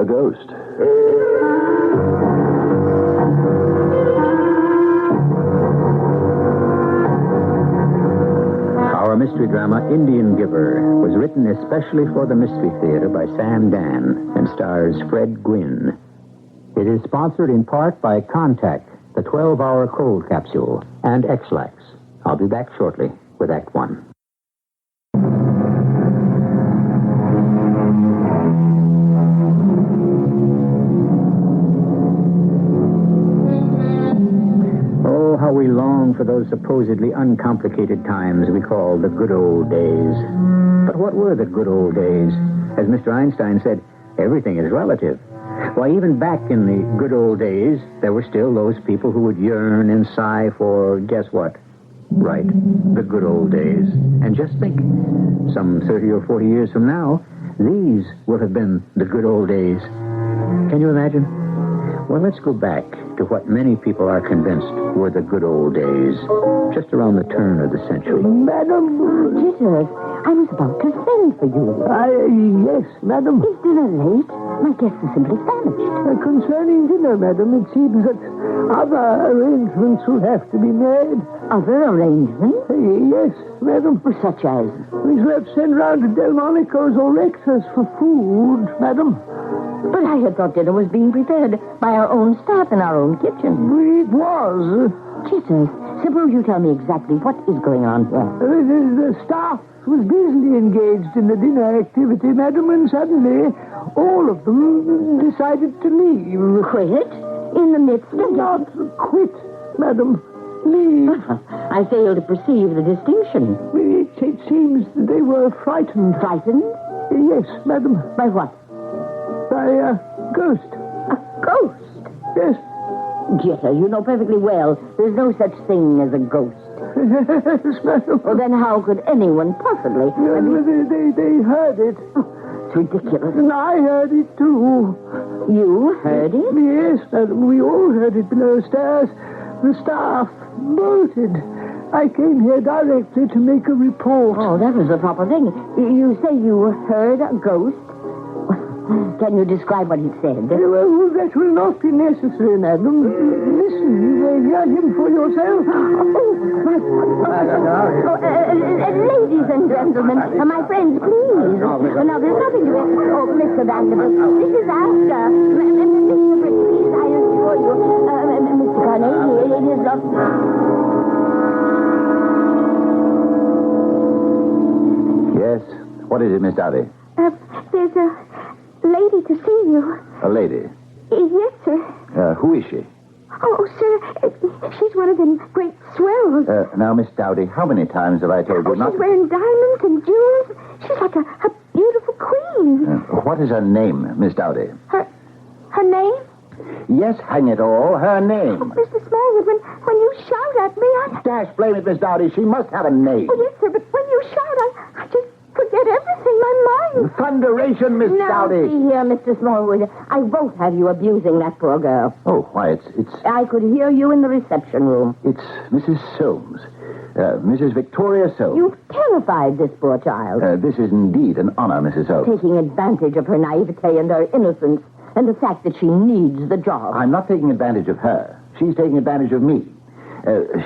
A ghost. Our mystery drama, Indian Giver, was written especially for the Mystery Theater by Sam Dan and stars Fred Gwynne. It is sponsored in part by Contact, the 12-hour cold capsule, and X-Lax. I'll be back shortly with Act One. Oh, how we long for those supposedly uncomplicated times we call the good old days. But what were the good old days? As Mr. Einstein said, everything is relative. Why, even back in the good old days, there were still those people who would yearn and sigh for, guess what? Right, the good old days. And just think, some 30 or 40 years from now, these will have been the good old days. Can you imagine? Well, let's go back to what many people are convinced were the good old days, just around the turn of the century. Madam. Jitters, I was about to send for you. Yes, madam. Is dinner late? My guests are simply famished. Concerning dinner, madam, it seems that other arrangements will have to be made. Other arrangements? Yes, madam. Such as? We shall have to send round to Delmonico's or Rex's for food, madam. But I had thought dinner was being prepared by our own staff in our own kitchen. It was. Jitters, suppose you tell me exactly what is going on here. The staff was busily engaged in the dinner activity, madam, and suddenly all of them decided to leave. Quit? In the midst of... Not quit, madam. Leave. I fail to perceive the distinction. It seems that they were frightened. Frightened? Yes, madam. By what? By a ghost. A ghost? Yes. Jitter, you know perfectly well there's no such thing as a ghost. Yes, madam. Well, then how could anyone possibly... They heard it. Oh, it's ridiculous. And I heard it, too. You heard it? Yes, madam. We all heard it below stairs. The staff bolted. I came here directly to make a report. Oh, that was the proper thing. You say you heard a ghost? Can you describe what he said? Well, that will not be necessary, madam. Listen, you may hear him for yourself. Ladies and gentlemen, my friends, please. Now, there's nothing to it. Oh, Mr. Vanderbilt, this is Astor. Mr. Britt, please, I assure you. Mr. Carnegie, it is not... Yes? What is it, Miss Dowdy? There's a lady to see you. A lady? Yes, sir. Who is she? Oh, sir, she's one of them great swells. Now, Miss Dowdy, how many times have I told you not... She's wearing diamonds and jewels. She's like a beautiful queen. What is her name, Miss Dowdy? Her name? Yes, hang it all, her name. Oh, Mr. Smallwood, when you shout at me, Dash, blame it, Miss Dowdy. She must have a name. Oh, yes, sir, but when you shout, I just forget everything. My mind. Thunderation, Miss Dowdy. Now, see here, Mr. Smallwood. I won't have you abusing that poor girl. Oh, why, it's... I could hear you in the reception room. It's Mrs. Soames. Mrs. Victoria Soames. You've terrified this poor child. This is indeed an honor, Mrs. Soames. Taking advantage of her naivete and her innocence and the fact that she needs the job. I'm not taking advantage of her. She's taking advantage of me.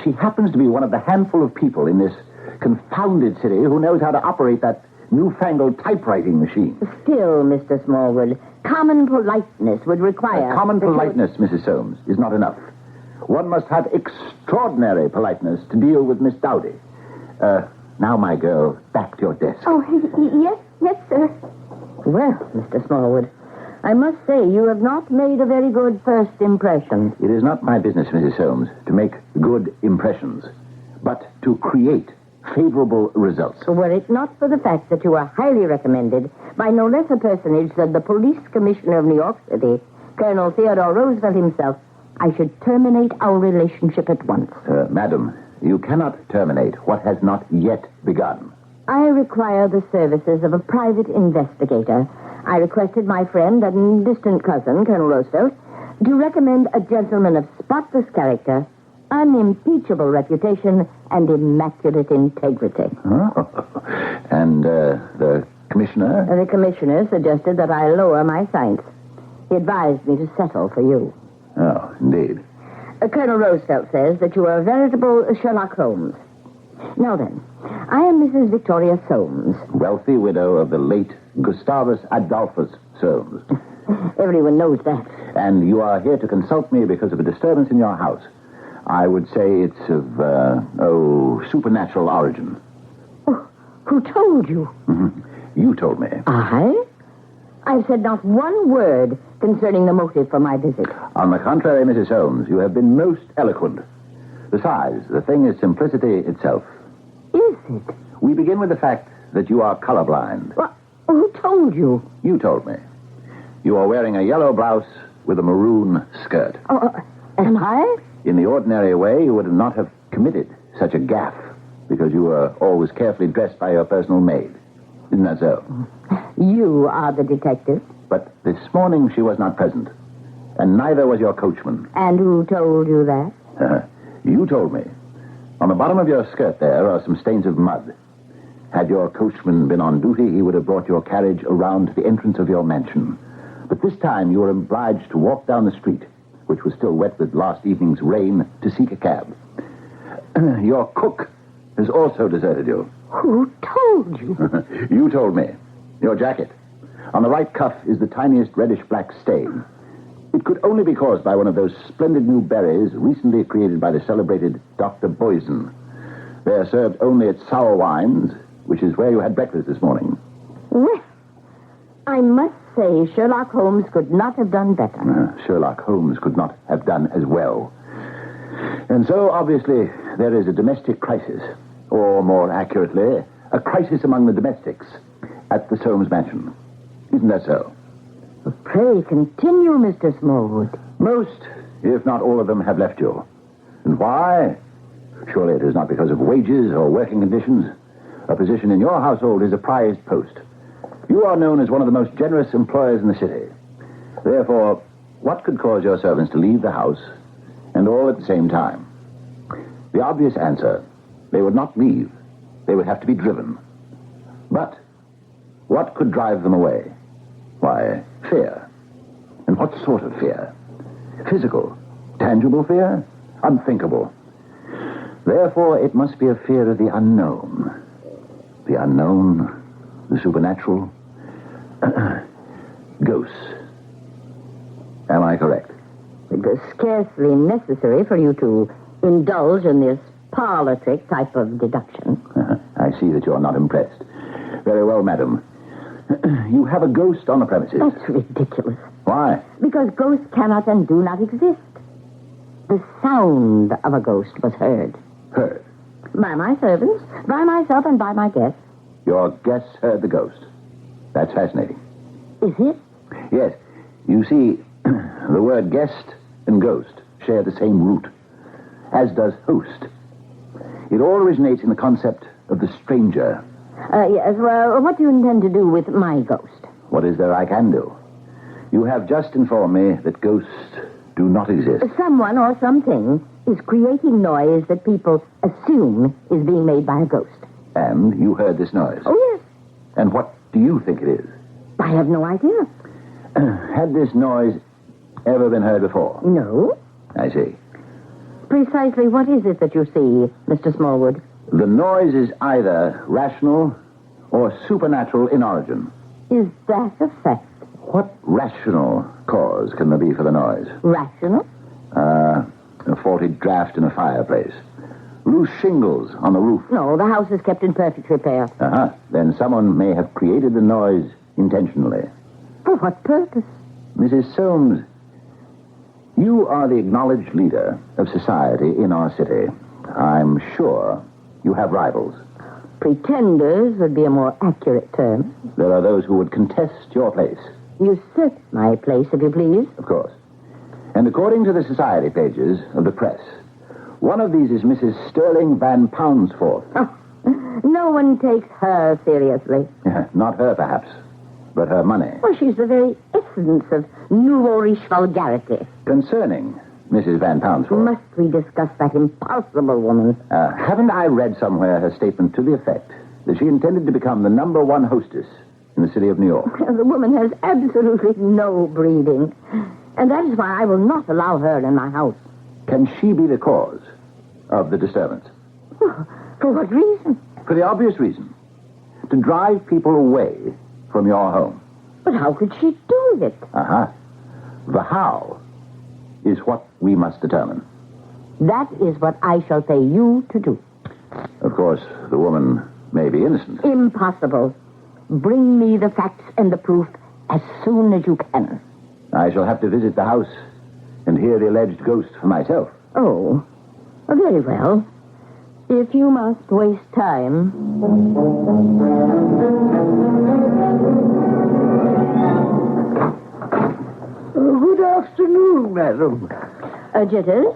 She happens to be one of the handful of people in this confounded city who knows how to operate that newfangled typewriting machine. Still, Mr. Smallwood, common politeness would require... Common politeness, Mrs. Soames, is not enough. One must have extraordinary politeness to deal with Miss Dowdy. Now, my girl, back to your desk. Oh, yes, sir. Well, Mr. Smallwood, I must say you have not made a very good first impression. It is not my business, Mrs. Soames, to make good impressions, but to create favorable results. Were it not for the fact that you are highly recommended by no less a personage than the police commissioner of New York City, Colonel Theodore Roosevelt himself, I should terminate our relationship at once. Madam, you cannot terminate what has not yet begun. I require the services of a private investigator. I requested my friend and distant cousin, Colonel Roosevelt, to recommend a gentleman of spotless character, unimpeachable reputation, and immaculate integrity. Oh. And the commissioner? The commissioner suggested that I lower my science. He advised me to settle for you. Oh, indeed. Colonel Roosevelt says that you are a veritable Sherlock Holmes. Now then, I am Mrs. Victoria Soames. Wealthy widow of the late Gustavus Adolphus Soames. Everyone knows that. And you are here to consult me because of a disturbance in your house. I would say it's of, supernatural origin. Oh, who told you? Mm-hmm. You told me. I've said not one word concerning the motive for my visit. On the contrary, Mrs. Soames, you have been most eloquent. Besides, the thing is simplicity itself. Is it? We begin with the fact that you are colorblind. Well, who told you? You told me. You are wearing a yellow blouse with a maroon skirt. Oh, am I? In the ordinary way, you would not have committed such a gaffe because you were always carefully dressed by your personal maid. Isn't that so? You are the detective. But this morning she was not present, and neither was your coachman. And who told you that? You told me. On the bottom of your skirt there are some stains of mud. Had your coachman been on duty, he would have brought your carriage around to the entrance of your mansion. But this time you were obliged to walk down the street, which was still wet with last evening's rain, to seek a cab. Your cook has also deserted you. Who told you? You told me. Your jacket. On the right cuff is the tiniest reddish-black stain. It could only be caused by one of those splendid new berries recently created by the celebrated Dr. Boysen. They are served only at Sour Wines, which is where you had breakfast this morning. Well, I must say Sherlock Holmes could not have done better. Sherlock Holmes could not have done as well. And so, obviously, there is a domestic crisis, or more accurately, a crisis among the domestics at the Soames mansion. Isn't that so? Pray continue, Mr. Smallwood. Most, if not all of them, have left you. And why? Surely it is not because of wages or working conditions. A position in your household is a prized post. You are known as one of the most generous employers in the city. Therefore, what could cause your servants to leave the house, and all at the same time? The obvious answer, they would not leave. They would have to be driven. But what could drive them away? Why, fear. And what sort of fear? Physical, tangible fear? Unthinkable. Therefore, it must be a fear of the unknown. The unknown, the supernatural. Ghosts. Am I correct? It was scarcely necessary for you to indulge in this parlor trick type of deduction. I see that you're not impressed. Very well, madam. You have a ghost on the premises. That's ridiculous. Why? Because ghosts cannot and do not exist. The sound of a ghost was heard. Heard? By my servants, by myself, and by my guests. Your guests heard the ghost. That's fascinating. Is it? Yes. You see, the word guest and ghost share the same root, as does host. It all originates in the concept of the stranger. Yes, well, what do you intend to do with my ghost? What is there I can do? You have just informed me that ghosts do not exist. Someone or something is creating noise that people assume is being made by a ghost. And you heard this noise? Oh, yes. And what do you think it is? I have no idea. Had this noise ever been heard before? No. I see. Precisely what is it that you see, Mr. Smallwood? The noise is either rational or supernatural in origin. Is that a fact? What rational cause can there be for the noise? Rational? A faulty draft in a fireplace. Loose shingles on the roof. No, the house is kept in perfect repair. Then someone may have created the noise intentionally. For what purpose? Mrs. Soames, you are the acknowledged leader of society in our city. I'm sure you have rivals. Pretenders would be a more accurate term. There are those who would contest your place. Usurp my place, if you please. Of course. And according to the society pages of the press, one of these is Mrs. Sterling Van Poundsforth. No one takes her seriously. Not her, perhaps, but her money. Well, she's the very essence of nouveau riche vulgarity. Concerning Mrs. Van Poundsforth. Must we discuss that impossible woman? Haven't I read somewhere her statement to the effect that she intended to become the #1 hostess in the city of New York? The woman has absolutely no breeding. And that is why I will not allow her in my house. Can she be the cause of the disturbance? For what reason? For the obvious reason. To drive people away from your home. But how could she do it? The how is what we must determine. That is what I shall pay you to do. Of course, the woman may be innocent. Impossible. Bring me the facts and the proof as soon as you can. I shall have to visit the house and hear the alleged ghost for myself. Oh, very well. If you must waste time. afternoon, madam. Jitters,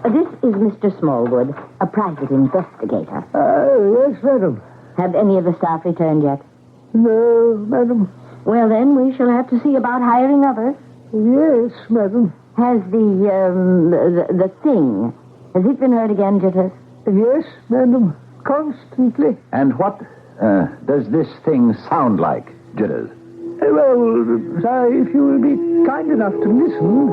this is Mr. Smallwood, a private investigator. Yes, madam. Have any of the staff returned yet? No, madam. Well, then, we shall have to see about hiring others. Yes, madam. Has the thing, has it been heard again, Jitters? Yes, madam. Constantly. And what does this thing sound like, Jitters? Well, sir, if you will be kind enough to listen.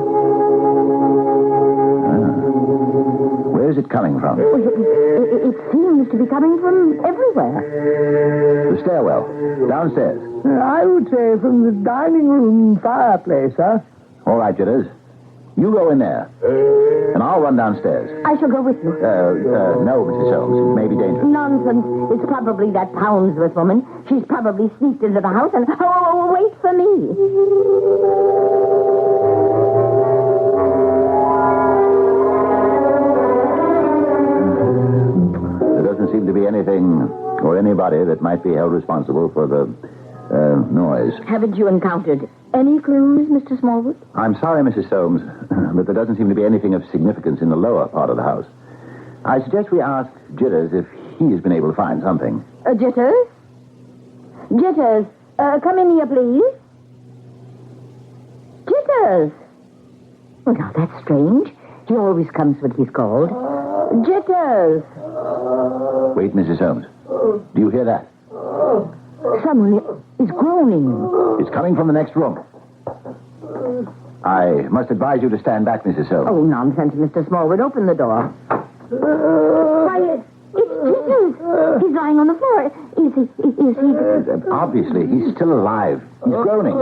Where is it coming from? It seems to be coming from everywhere. The stairwell. Downstairs. I would say from the dining room fireplace, sir. All right, Jitters. You go in there. And I'll run downstairs. I shall go with you. No, Mrs. Holmes. It may be dangerous. Nonsense. It's probably that Poundsworth woman. She's probably sneaked into the house and... Oh, wait for me. There doesn't seem to be anything or anybody that might be held responsible for the noise. Haven't you encountered any clues, Mr. Smallwood? I'm sorry, Mrs. Soames, but there doesn't seem to be anything of significance in the lower part of the house. I suggest we ask Jitters if he has been able to find something. Jitters? Jitters, come in here, please. Jitters! Oh, now, that's strange. He always comes when he's called. Jitters! Wait, Mrs. Soames. Do you hear that? Someone is groaning. It's coming from the next room. I must advise you to stand back, Mrs. Soames. Oh, nonsense, Mr. Smallwood. Open the door. Why, it's Jitters. He's lying on the floor. Is he... Obviously, he's still alive. He's groaning.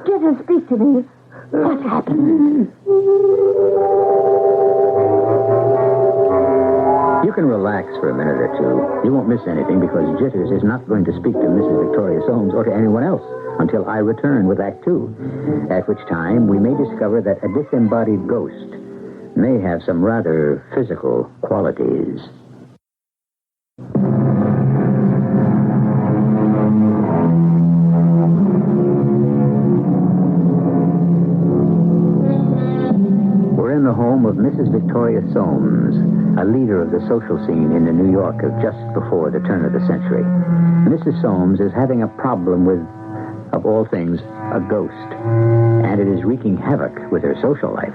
Jitters, speak to me. What happened? You can relax for a minute or two. You won't miss anything because Jitters is not going to speak to Mrs. Victoria Soames or to anyone else until I return with Act Two, at which time we may discover that a disembodied ghost may have some rather physical qualities. We're in the home of Mrs. Victoria Soames, a leader of the social scene in the New York of just before the turn of the century. Mrs. Soames is having a problem with, of all things, a ghost. And it is wreaking havoc with her social life.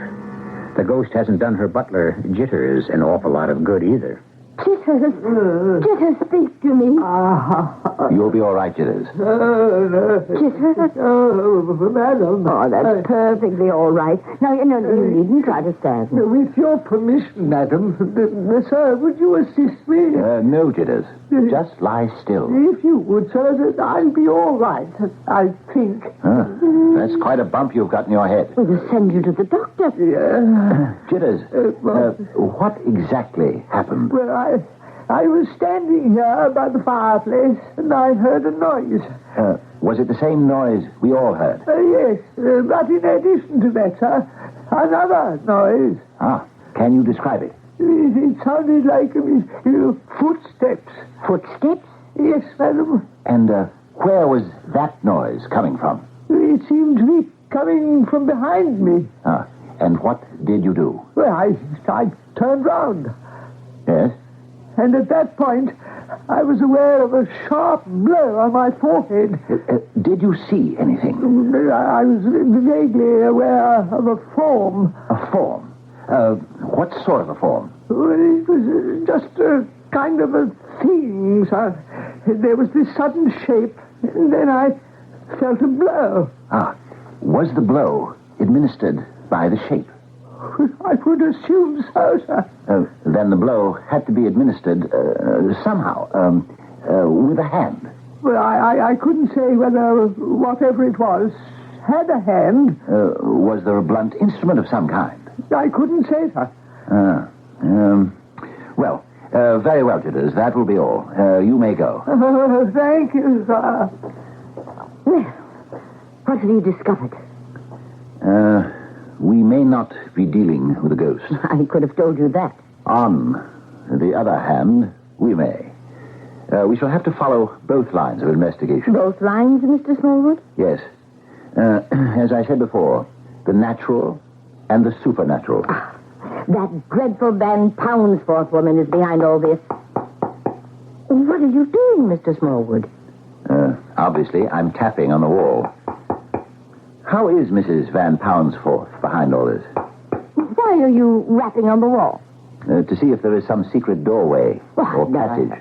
The ghost hasn't done her butler, Jitters, an awful lot of good either. Jitters, speak to me. You'll be all right, Jitters. Jitters? Madam. Oh, that's perfectly all right. Now, you needn't try to stand. With your permission, madam, sir, would you assist me? No, Jitters. Just lie still. If you would, sir, I'll be all right, I think. That's quite a bump you've got in your head. We'll send you to the doctor. Jitters, what exactly happened? Well, I was standing here by the fireplace, and I heard a noise. Was it the same noise we all heard? Yes, but in addition to that, sir, another noise. Can you describe it? It sounded like footsteps. Footsteps? Yes, madam. And where was that noise coming from? It seemed to be coming from behind me. And what did you do? Well, I turned round. Yes? And at that point, I was aware of a sharp blow on my forehead. Did you see anything? I was vaguely aware of a form. A form? What sort of a form? Well, it was just a kind of a thing, sir. There was this sudden shape, and then I felt a blow. Was the blow administered by the shape? I would assume so, sir. Then the blow had to be administered somehow, with a hand. Well, I couldn't say whether whatever it was had a hand. Was there a blunt instrument of some kind? I couldn't say, sir. Well, very well, Jitters. That will be all. You may go. Thank you, sir. Well, what have you discovered? We may not be dealing with a ghost. I could have told you that. On the other hand, we may. We shall have to follow both lines of investigation. Both lines, Mr. Smallwood? Yes. As I said before, the natural and the supernatural. That dreadful Van Poundsforth woman is behind all this. What are you doing, Mr. Smallwood? Obviously, I'm tapping on the wall. How is Mrs. Van Poundsforth behind all this? Why are you rapping on the wall? To see if there is some secret doorway or passage.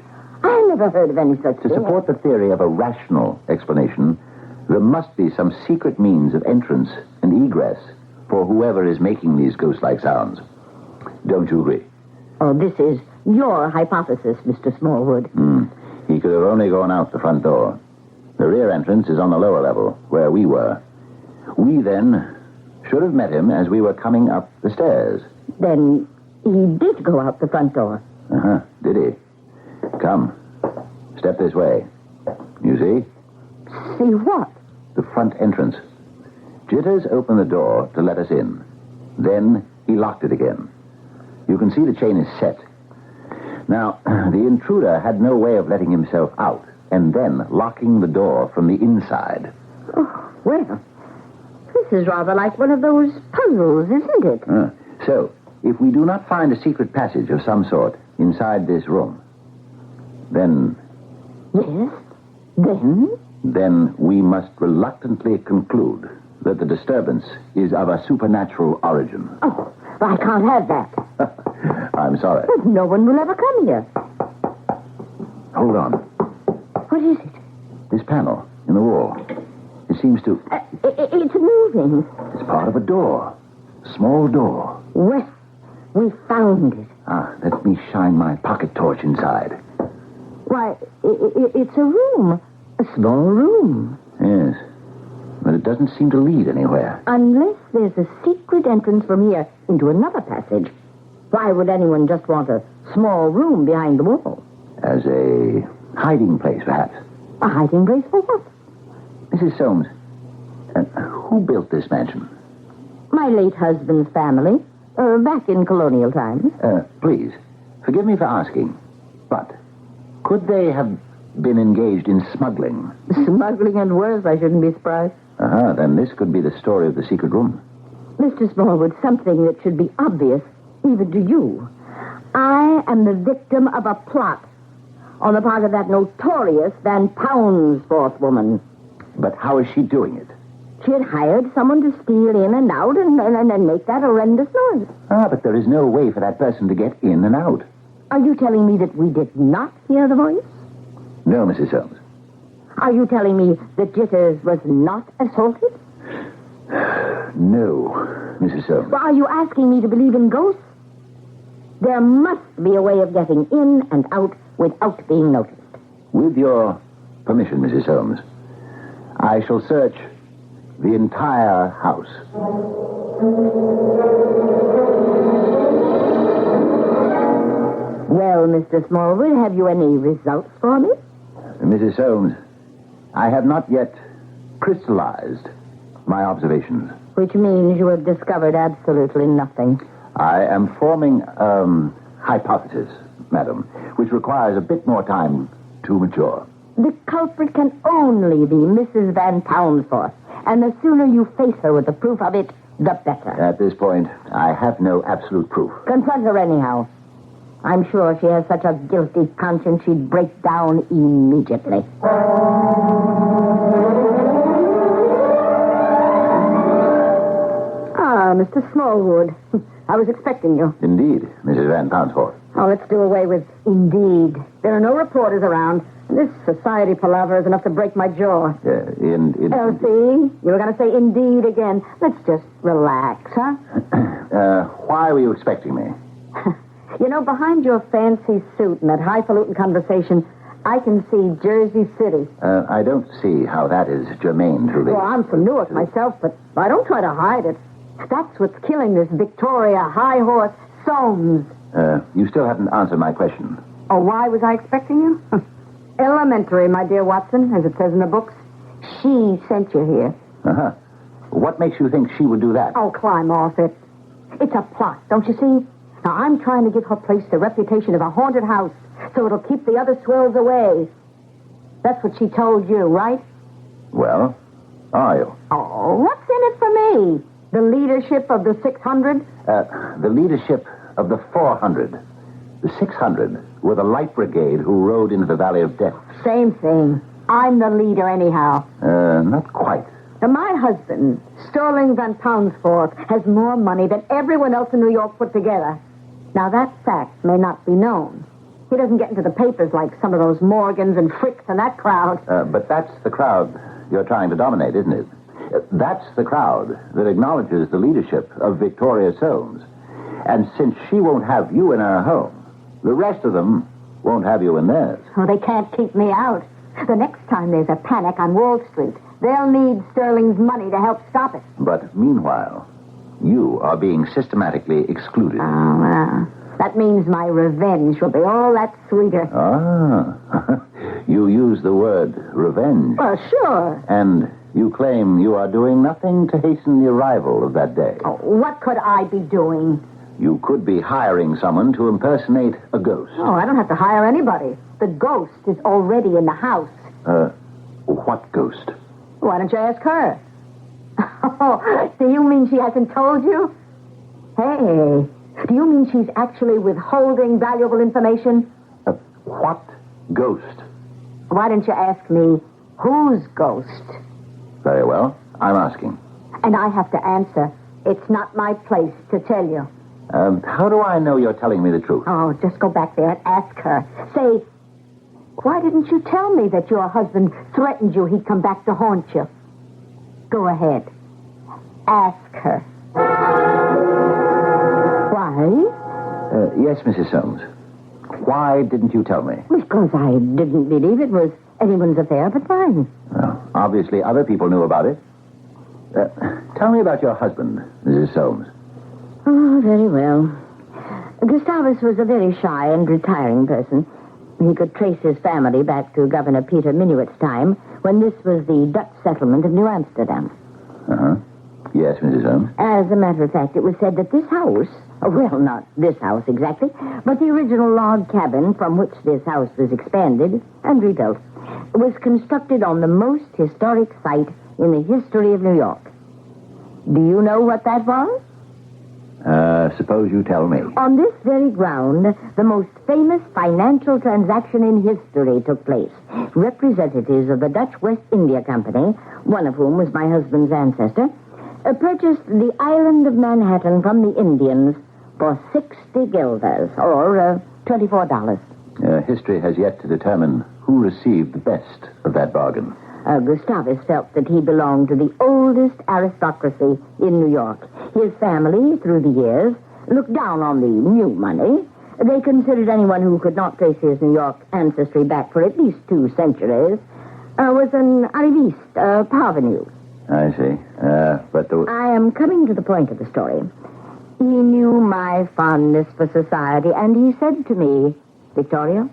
I never heard of any such To thing. support the theory of a rational explanation, there must be some secret means of entrance and egress for whoever is making these ghost-like sounds. Don't you agree? Oh, this is your hypothesis, Mr. Smallwood. He could have only gone out the front door. The rear entrance is on the lower level, where we were. We then should have met him as we were coming up the stairs. Then he did go out the front door. Did he? Come. Step this way. You see? See what? The front entrance. Jitters opened the door to let us in. Then he locked it again. You can see the chain is set. Now, the intruder had no way of letting himself out and then locking the door from the inside. Oh, well, this is rather like one of those puzzles, isn't it? So, if we do not find a secret passage of some sort inside this room, then... Yes? Then? Then we must reluctantly conclude that the disturbance is of a supernatural origin. Oh, I can't have that. I'm sorry. But no one will ever come here. Hold on. What is it? This panel in the wall. It seems to... It's moving. It's part of a door. Small door. Well, we found it. Let me shine my pocket torch inside. Why, it's a room. A small room. Yes. But it doesn't seem to lead anywhere. Unless there's a secret entrance from here into another passage. Why would anyone just want a small room behind the wall? As a hiding place, perhaps. A hiding place for what? Mrs. Soames, who built this mansion? My late husband's family. Back in colonial times. Please, forgive me for asking, but could they have been engaged in smuggling? Smuggling and worse, I shouldn't be surprised. Then this could be the story of the secret room. Mr. Smallwood, something that should be obvious, even to you. I am the victim of a plot on the part of that notorious Van Poundsforth woman. But how is she doing it? She had hired someone to steal in and out and make that horrendous noise. But there is no way for that person to get in and out. Are you telling me that we did not hear the voice? No, Mrs. Soames. Are you telling me that Jitters was not assaulted? No, Mrs. Soames. Well, are you asking me to believe in ghosts? There must be a way of getting in and out without being noticed. With your permission, Mrs. Soames, I shall search the entire house. Well, Mr. Smallwood, have you any results for me? Mrs. Soames, I have not yet crystallized my observations. Which means you have discovered absolutely nothing. I am forming a hypothesis, madam, which requires a bit more time to mature. The culprit can only be Mrs. Van Poundsforth, and the sooner you face her with the proof of it, the better. At this point, I have no absolute proof. Confront her anyhow. I'm sure she has such a guilty conscience she'd break down immediately. Mr. Smallwood. I was expecting you. Indeed, Mrs. Van Poundsforth. Oh, let's do away with indeed. There are no reporters around. This society palaver is enough to break my jaw. Elsie, you were going to say indeed again. Let's just relax, huh? Why were you expecting me? You know, behind your fancy suit and that highfalutin conversation, I can see Jersey City. I don't see how that is germane to the... Well, I'm from Newark myself, but I don't try to hide it. That's what's killing this Victoria high horse Soames. You still haven't answered my question. Oh, why was I expecting you? Elementary, my dear Watson, as it says in the books. She sent you here. What makes you think she would do that? Oh, climb off it. It's a plot, don't you see? Now, I'm trying to give her place the reputation of a haunted house, so it'll keep the other swells away. That's what she told you, right? Well, are you? Oh, what's in it for me? The leadership of the 600? The leadership of the 400. The 600 were the light brigade who rode into the Valley of Death. Same thing. I'm the leader anyhow. Not quite. Now, my husband, Sterling Van Poundsforth, has more money than everyone else in New York put together. Now, that fact may not be known. He doesn't get into the papers like some of those Morgans and Fricks and that crowd. But that's the crowd you're trying to dominate, isn't it? That's the crowd that acknowledges the leadership of Victoria Soames. And since she won't have you in her home, the rest of them won't have you in theirs. Oh, they can't keep me out. The next time there's a panic on Wall Street, they'll need Sterling's money to help stop it. But meanwhile, you are being systematically excluded. Oh, well, that means my revenge will be all that sweeter. Ah, you use the word revenge. Well, sure. And you claim you are doing nothing to hasten the arrival of that day. Oh, what could I be doing? You could be hiring someone to impersonate a ghost. Oh, I don't have to hire anybody. The ghost is already in the house. What ghost? Why don't you ask her? Oh, do you mean she hasn't told you? Hey, do you mean she's actually withholding valuable information? What ghost? Why don't you ask me whose ghost? Very well. I'm asking. And I have to answer. It's not my place to tell you. How do I know you're telling me the truth? Oh, just go back there and ask her. Say, why didn't you tell me that your husband threatened you he'd come back to haunt you? Go ahead. Ask her. Why? Yes, Mrs. Soames. Why didn't you tell me? Because I didn't believe it was anyone's affair but mine. Well, obviously other people knew about it. Tell me about your husband, Mrs. Soames. Oh, very well. Gustavus was a very shy and retiring person. He could trace his family back to Governor Peter Minuit's time, when this was the Dutch settlement of New Amsterdam. Uh-huh. Yes, Mrs. Soames. As a matter of fact, it was said that this house, well, not this house exactly, but the original log cabin from which this house was expanded and rebuilt, was constructed on the most historic site in the history of New York. Do you know what that was? Suppose you tell me. On this very ground, the most famous financial transaction in history took place. Representatives of the Dutch West India Company, one of whom was my husband's ancestor, purchased the island of Manhattan from the Indians for 60 guilders, or $24. History has yet to determine who received the best of that bargain. Gustavus felt that he belonged to the oldest aristocracy in New York. His family, through the years, looked down on the new money. They considered anyone who could not trace his New York ancestry back for at least 2 centuries was an arriviste, a parvenu. I see. But I am coming to the point of the story. He knew my fondness for society, and he said to me, Victoria,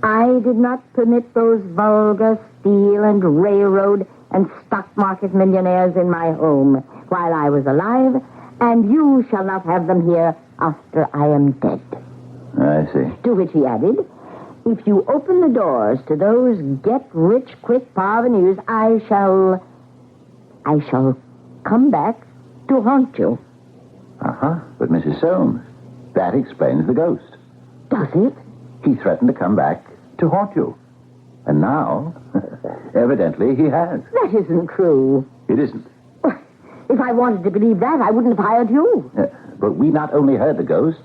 I did not permit those vulgar steel and railroad and stock market millionaires in my home while I was alive, and you shall not have them here after I am dead. I see. To which he added, if you open the doors to those get-rich-quick parvenus, I shall come back to haunt you. Uh-huh. But Mrs. Soames, that explains the ghost. Does it? He threatened to come back to haunt you. And now, evidently, he has. That isn't true. It isn't. If I wanted to believe that, I wouldn't have hired you. But we not only heard the ghost,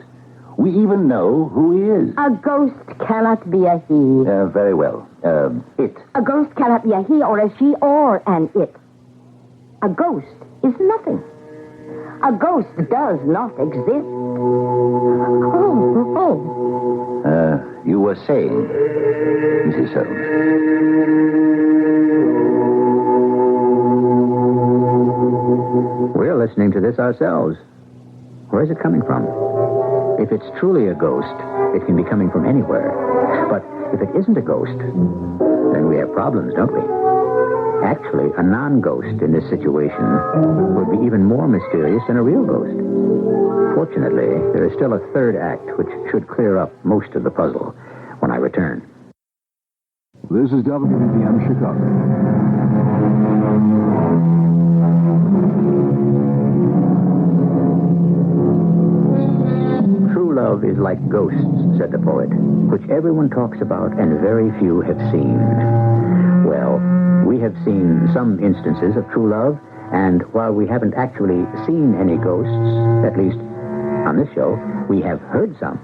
we even know who he is. A ghost cannot be a he. Very well. It. A ghost cannot be a he or a she or an it. A ghost is nothing. A ghost does not exist. You were saying, Mrs. Soames. We're listening to this ourselves. Where is it coming from? If it's truly a ghost, it can be coming from anywhere. But if it isn't a ghost, then we have problems, don't we? Actually, a non-ghost in this situation would be even more mysterious than a real ghost. Fortunately, there is still a third act which should clear up most of the puzzle when I return. This is WBBM Chicago. is like ghosts, said the poet, which everyone talks about and very few have seen. Well, we have seen some instances of true love, and while we haven't actually seen any ghosts, at least on this show, we have heard some.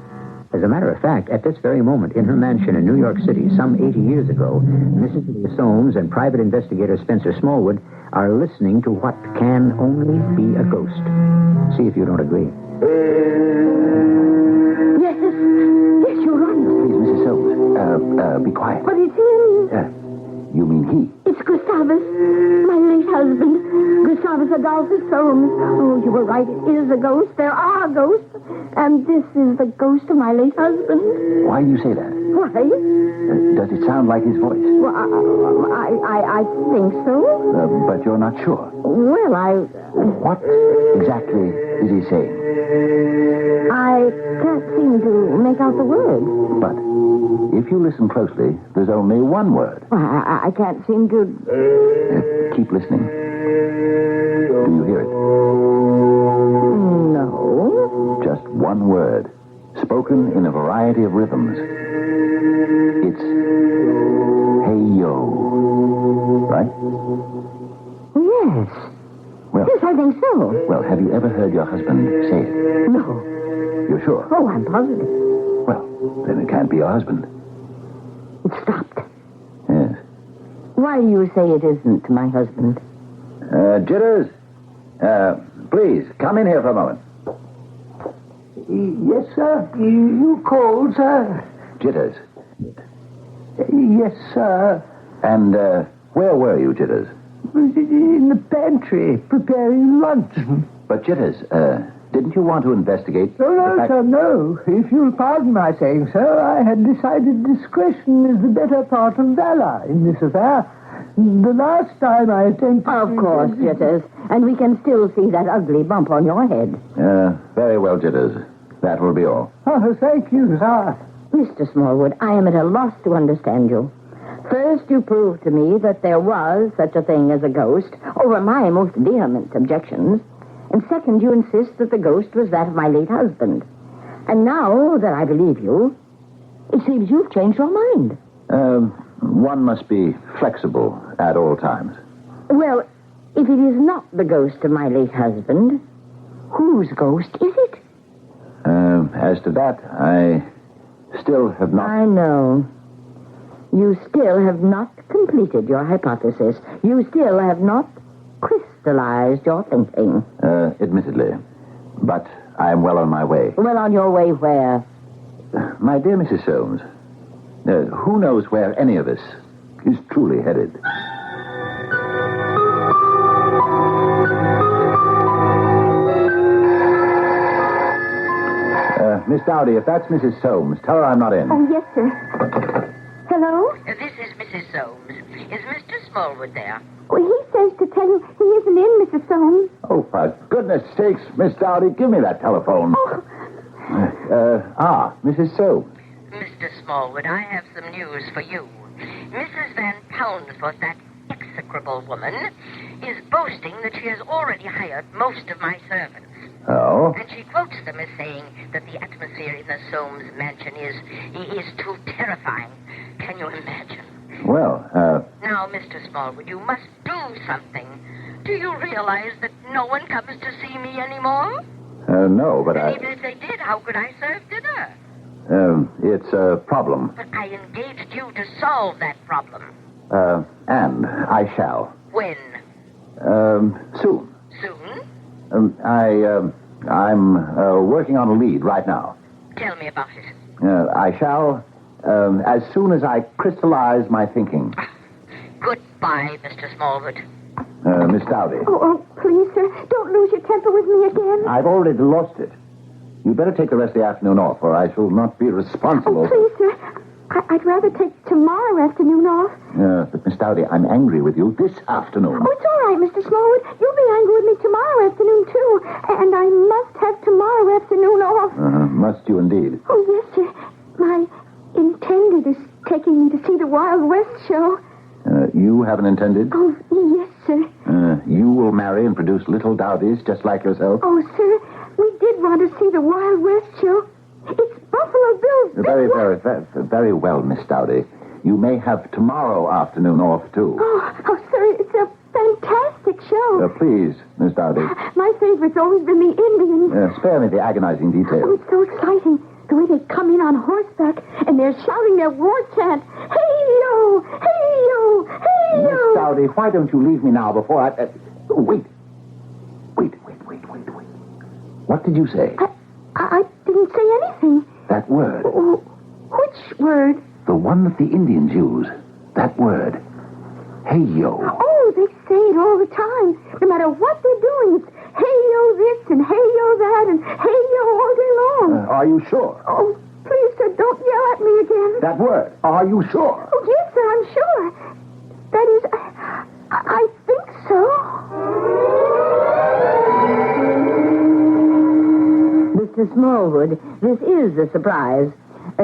As a matter of fact, at this very moment, in her mansion in New York City, some 80 years ago, Mrs. Lydia Soames and private investigator Spencer Smallwood are listening to what can only be a ghost. See if you don't agree. Yes, you're right. Please, Mrs. Soames, be quiet. But it's him. You mean he? It's Gustavus, my late husband, Gustavus Adolphus Soames. Oh, you were right. It is a ghost. There are ghosts. And this is the ghost of my late husband. Why do you say that? Why? Does it sound like his voice? Well, I think so. But you're not sure. Well, What exactly is he saying? I can't seem to make out the word. But if you listen closely, there's only one word. Well, I can't seem to... Keep listening. Do you hear it? No. Just one word, spoken in a variety of rhythms. It's hey-yo. Right? Yes. Well, yes, I think so. Well, have you ever heard your husband say it? No. You're sure? Oh, I'm positive. Well, then it can't be your husband. It stopped. Yes. Why do you say it isn't my husband? Jitters, please, come in here for a moment. Yes, sir. You called, sir? Jitters. Yes, sir. And, where were you, Jitters? In the pantry, preparing lunch. But, Jitters, didn't you want to investigate... No, sir, no. If you'll pardon my saying so, I had decided discretion is the better part of valor in this affair. The last time I attempted... Of course, Jitters. And we can still see that ugly bump on your head. Very well, Jitters. That will be all. Oh, thank you, sir. Mr. Smallwood, I am at a loss to understand you. First, you proved to me that there was such a thing as a ghost, over my most vehement objections. And second, you insist that the ghost was that of my late husband. And now that I believe you, it seems you've changed your mind. One must be flexible at all times. Well, if it is not the ghost of my late husband, whose ghost is it? As to that, I still have not... I know. You still have not completed your hypothesis. You still have not crystallized your thinking. Admittedly. But I am well on my way. Well, on your way where? My dear Mrs. Soames, who knows where any of us is truly headed? Miss Dowdy, if that's Mrs. Soames, tell her I'm not in. Oh, yes, sir. Hello? This is Mrs. Soames. Is Mr. Smallwood there? Well, he says to tell you he isn't in, Mrs. Soames. Oh, for goodness sakes, Miss Dowdy, give me that telephone. Mrs. Soames. Mr. Smallwood, I have some news for you. Mrs. Van Poundfoot, that execrable woman, is boasting that she has already hired most of my servants. Oh? And she quotes them as saying that the atmosphere in the Soames mansion is too terrifying. Can you imagine? Well, Now, Mr. Smallwood, you must do something. Do you realize that no one comes to see me anymore? no, but And even if they did, how could I serve dinner? It's a problem. But I engaged you to solve that problem. And I shall. When? Soon. Soon? I'm working on a lead right now. Tell me about it. I shall, as soon as I crystallize my thinking. Goodbye, Mr. Smallwood. Miss Dowdy. Oh, please, sir, don't lose your temper with me again. I've already lost it. You'd better take the rest of the afternoon off, or I shall not be responsible. Oh, please, sir. I'd rather take tomorrow afternoon off. But, Miss Dowdy, I'm angry with you this afternoon. Oh, it's all right, Mr. Smallwood. You'll be angry with me tomorrow afternoon, too. And I must have tomorrow afternoon off. Must you indeed? Oh, yes, sir. My intended is taking me to see the Wild West show. You have an intended? Oh, yes, sir. You will marry and produce little Dowdies just like yourself? Oh, sir, we did want to see the Wild West show. It's Buffalo Bill's Very well, Miss Dowdy. You may have tomorrow afternoon off, too. Oh, sir, it's a fantastic show. Please, Miss Dowdy, My favorite's always been the Indians. spare me the agonizing Oh, details. it's so exciting. The way they come in on horseback and they're shouting their war chant. Hey-yo! Hey-yo! Hey-yo! Miss Dowdy, why don't you leave me now before I... Wait. What did you say? I didn't say anything. That word. Which word? The one that the Indians use. That word. Hey-yo. Oh, they say it all the time. No matter what they're doing, it's hey-yo this and hey-yo that and hey-yo all day long. Are you sure? Oh, please, sir, don't yell at me again. That word. Are you sure? Oh, yes, sir, I'm sure. That is, I think so. Mr. Smallwood, this is a surprise.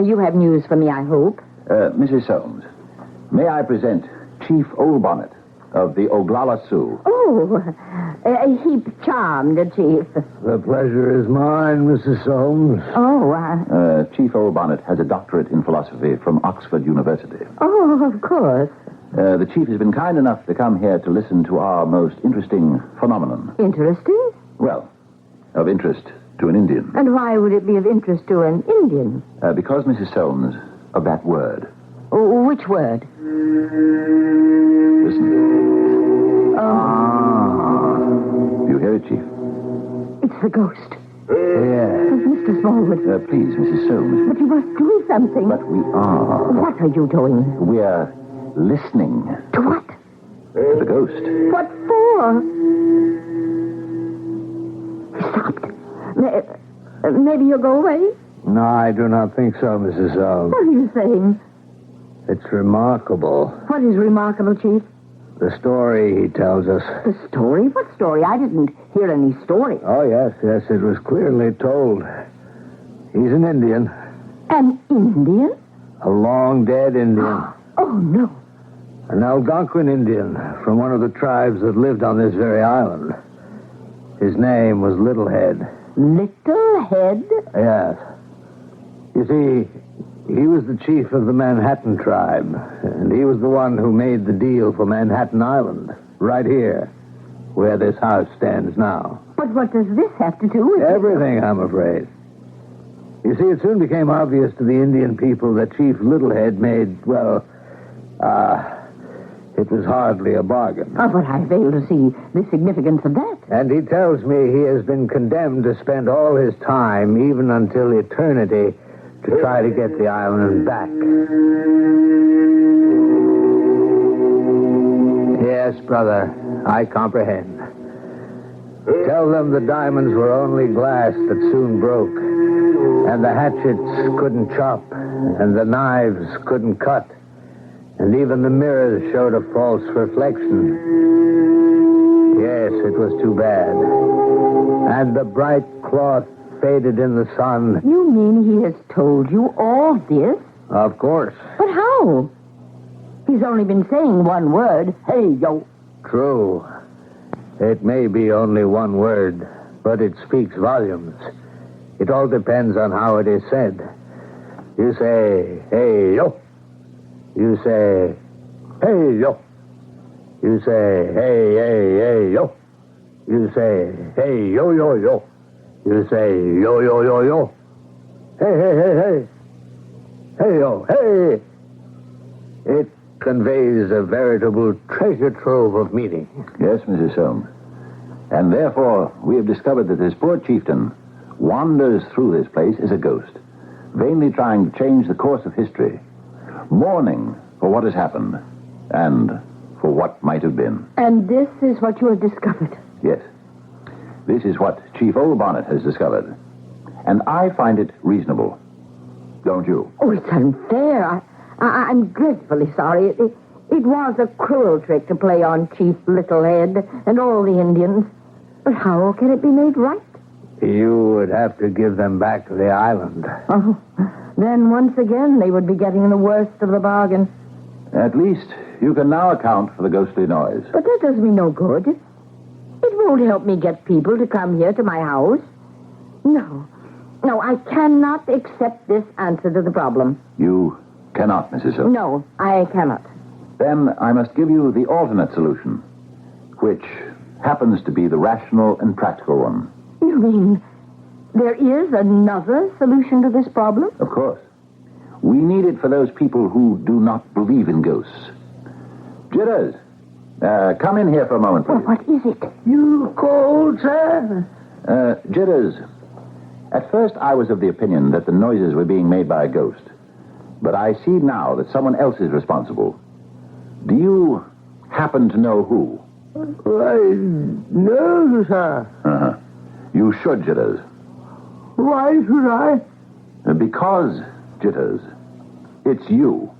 You have news for me, I hope. Mrs. Soames, may I present Chief Old Bonnet of the Oglala Sioux? Oh, a heap charmed, Chief. The pleasure is mine, Mrs. Soames. Oh, Chief Old Bonnet has a doctorate in philosophy from Oxford University. of course. The chief has been kind enough to come here to listen to our most interesting phenomenon. Interesting? Well, of interest to an Indian. And why would it be of interest to an Indian? Because, Mrs. Soames, of that word. Oh, which word? Listen. You hear it, Chief? It's the ghost. Yeah. Mr. Smallwood. Please, Mrs. Soames. But you must do something. But we are. What are you doing? We're listening. To what? To the ghost. What for? He stopped. Maybe you'll go away? No, I do not think so, Mrs. Soames. What are you saying? It's remarkable. What is remarkable, Chief? The story he tells us. The story? What story? I didn't hear any story. Oh, yes, it was clearly told. He's an Indian. An Indian? A long-dead Indian. Oh, no. An Algonquin Indian from one of the tribes that lived on this very island. His name was Littlehead. Littlehead? Yes. You see, he was the chief of the Manhattan tribe, and he was the one who made the deal for Manhattan Island, right here, where this house stands now. But what does this have to do with Everything, I'm afraid. You see, it soon became obvious to the Indian people that Chief Littlehead made, it was hardly a bargain. Oh, but I fail to see the significance of that. And he tells me he has been condemned to spend all his time, even until eternity, to try to get the island back. Yes, brother, I comprehend. Tell them the diamonds were only glass that soon broke, and the hatchets couldn't chop, and the knives couldn't cut, and even the mirrors showed a false reflection. Yes, it was too bad. And the bright cloth faded in the sun. You mean he has told you all this? Of course. But how? He's only been saying one word. Hey, yo. True. It may be only one word, but it speaks volumes. It all depends on how it is said. You say, hey, yo. You say, hey, yo. You say, hey, hey, hey, yo. You say, hey, yo, yo, yo. You say, yo, yo, yo, yo. Hey, hey, hey, hey. Hey, yo, hey. It conveys a veritable treasure trove of meaning. Yes, Mrs. Soames. And therefore, we have discovered that this poor chieftain wanders through this place as a ghost, vainly trying to change the course of history, mourning for what has happened and for what might have been. And this is what you have discovered? Yes. This is what Chief Old Bonnet has discovered. And I find it reasonable. Don't you? Oh, it's unfair. I'm dreadfully sorry. It was a cruel trick to play on Chief Littlehead and all the Indians. But how can it be made right? You would have to give them back the island. Oh, then once again they would be getting the worst of the bargain. At least you can now account for the ghostly noise. But that does me no good. It won't help me get people to come here to my house. No. No, I cannot accept this answer to the problem. You cannot, Mrs. Soames. No, I cannot. Then I must give you the alternate solution, which happens to be the rational and practical one. You mean there is another solution to this problem? Of course. We need it for those people who do not believe in ghosts. Jitters, come in here for a moment, please. What is it? You called, sir? Jitters, at first I was of the opinion that the noises were being made by a ghost. But I see now that someone else is responsible. Do you happen to know who? Why, no, sir. Uh-huh. You should, Jitters. Why should I? Because, Jitters, it's you.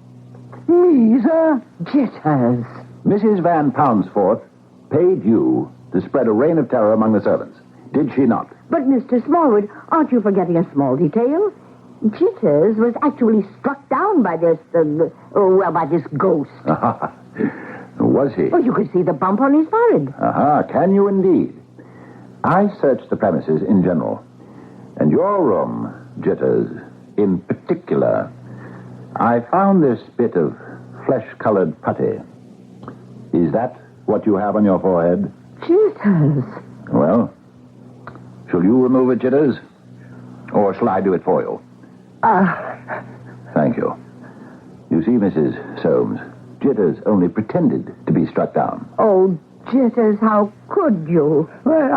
Me, sir? Jitters. Mrs. Van Poundsforth paid you to spread a reign of terror among the servants. Did she not? But, Mr. Smallwood, aren't you forgetting a small detail? Jitters was actually struck down by this, by this ghost. Was he? Well, you could see the bump on his forehead. Can you indeed? I searched the premises in general. And your room, Jitters, in particular, I found this bit of flesh-colored putty. Is that what you have on your forehead? Jitters. Well, shall you remove it, Jitters? Or shall I do it for you? Thank you. You see, Mrs. Soames, Jitters only pretended to be struck down. Oh, Jitters, how could you? Well,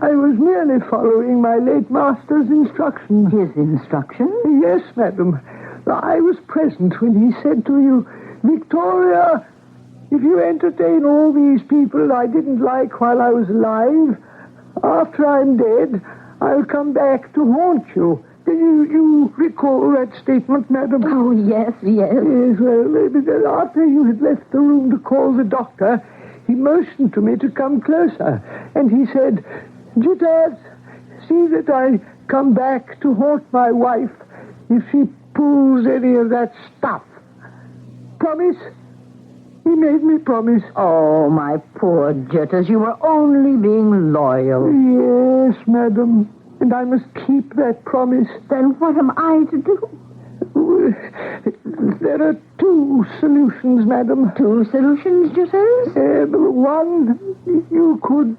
I was merely following my late master's instructions. His instructions? Yes, madam. I was present when he said to you, Victoria, if you entertain all these people I didn't like while I was alive, after I'm dead, I'll come back to haunt you. You recall that statement, madam? Oh, yes. Yes, well, after you had left the room to call the doctor, he motioned to me to come closer. And he said, Jitters, see that I come back to haunt my wife if she pulls any of that stuff. Promise? He made me promise. Oh, my poor Jitters, you were only being loyal. Yes, madam. And I must keep that promise. Then what am I to do? There are two solutions, madam. Two solutions, Jitters? One, you could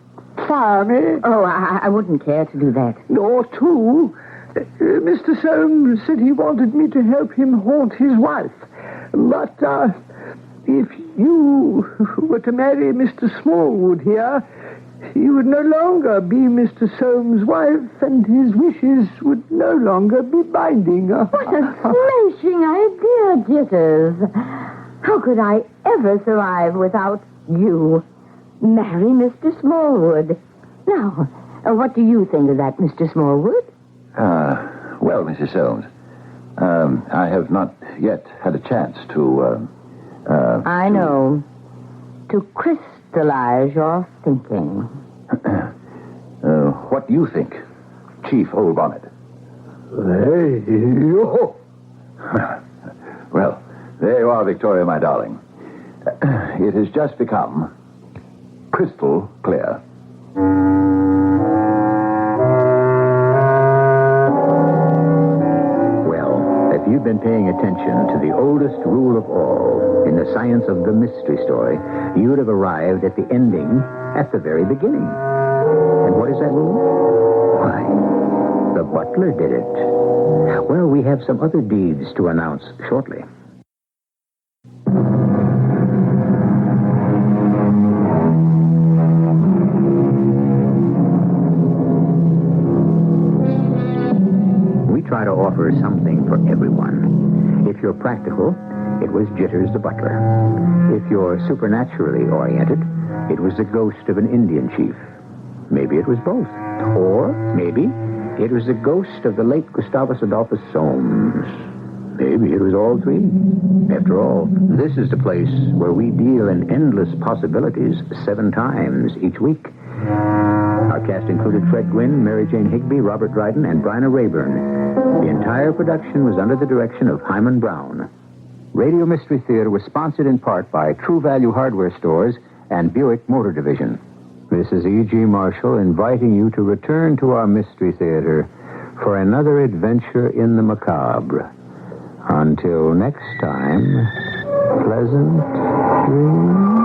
fire me. Oh, I wouldn't care to do that. Or two, Mr. Soames said he wanted me to help him haunt his wife. But if you were to marry Mr. Smallwood here, you would no longer be Mr. Soames' wife, and his wishes would no longer be binding. What a smashing idea, Jitters. How could I ever survive without you? Marry Mr. Smallwood. Now, what do you think of that, Mr. Smallwood? Well, Mrs. Soames, I have not yet had a chance to, I know. To crystallize your thinking. What do you think, Chief Old Bonnet? Hey, yo. Well, there you are, Victoria, my darling. It has just become crystal clear. Well, if you've been paying attention to the oldest rule of all in the science of the mystery story, you would have arrived at the ending at the very beginning. And what is that rule? Why, the butler did it. Well, we have some other deeds to announce shortly. We try to offer something for everyone. If you're practical, it was Jitters the butler. If you're supernaturally oriented, it was the ghost of an Indian chief. Maybe it was both. Or maybe it was the ghost of the late Gustavus Adolphus Soames. Maybe it was all three. After all, this is the place where we deal in endless possibilities 7 times each week. Our cast included Fred Gwynne, Mary Jane Higby, Robert Dryden, and Bryna Rayburn. The entire production was under the direction of Hyman Brown. Radio Mystery Theater was sponsored in part by True Value Hardware Stores and Buick Motor Division. This is E.G. Marshall inviting you to return to our Mystery Theater for another adventure in the macabre. Until next time, pleasant dreams.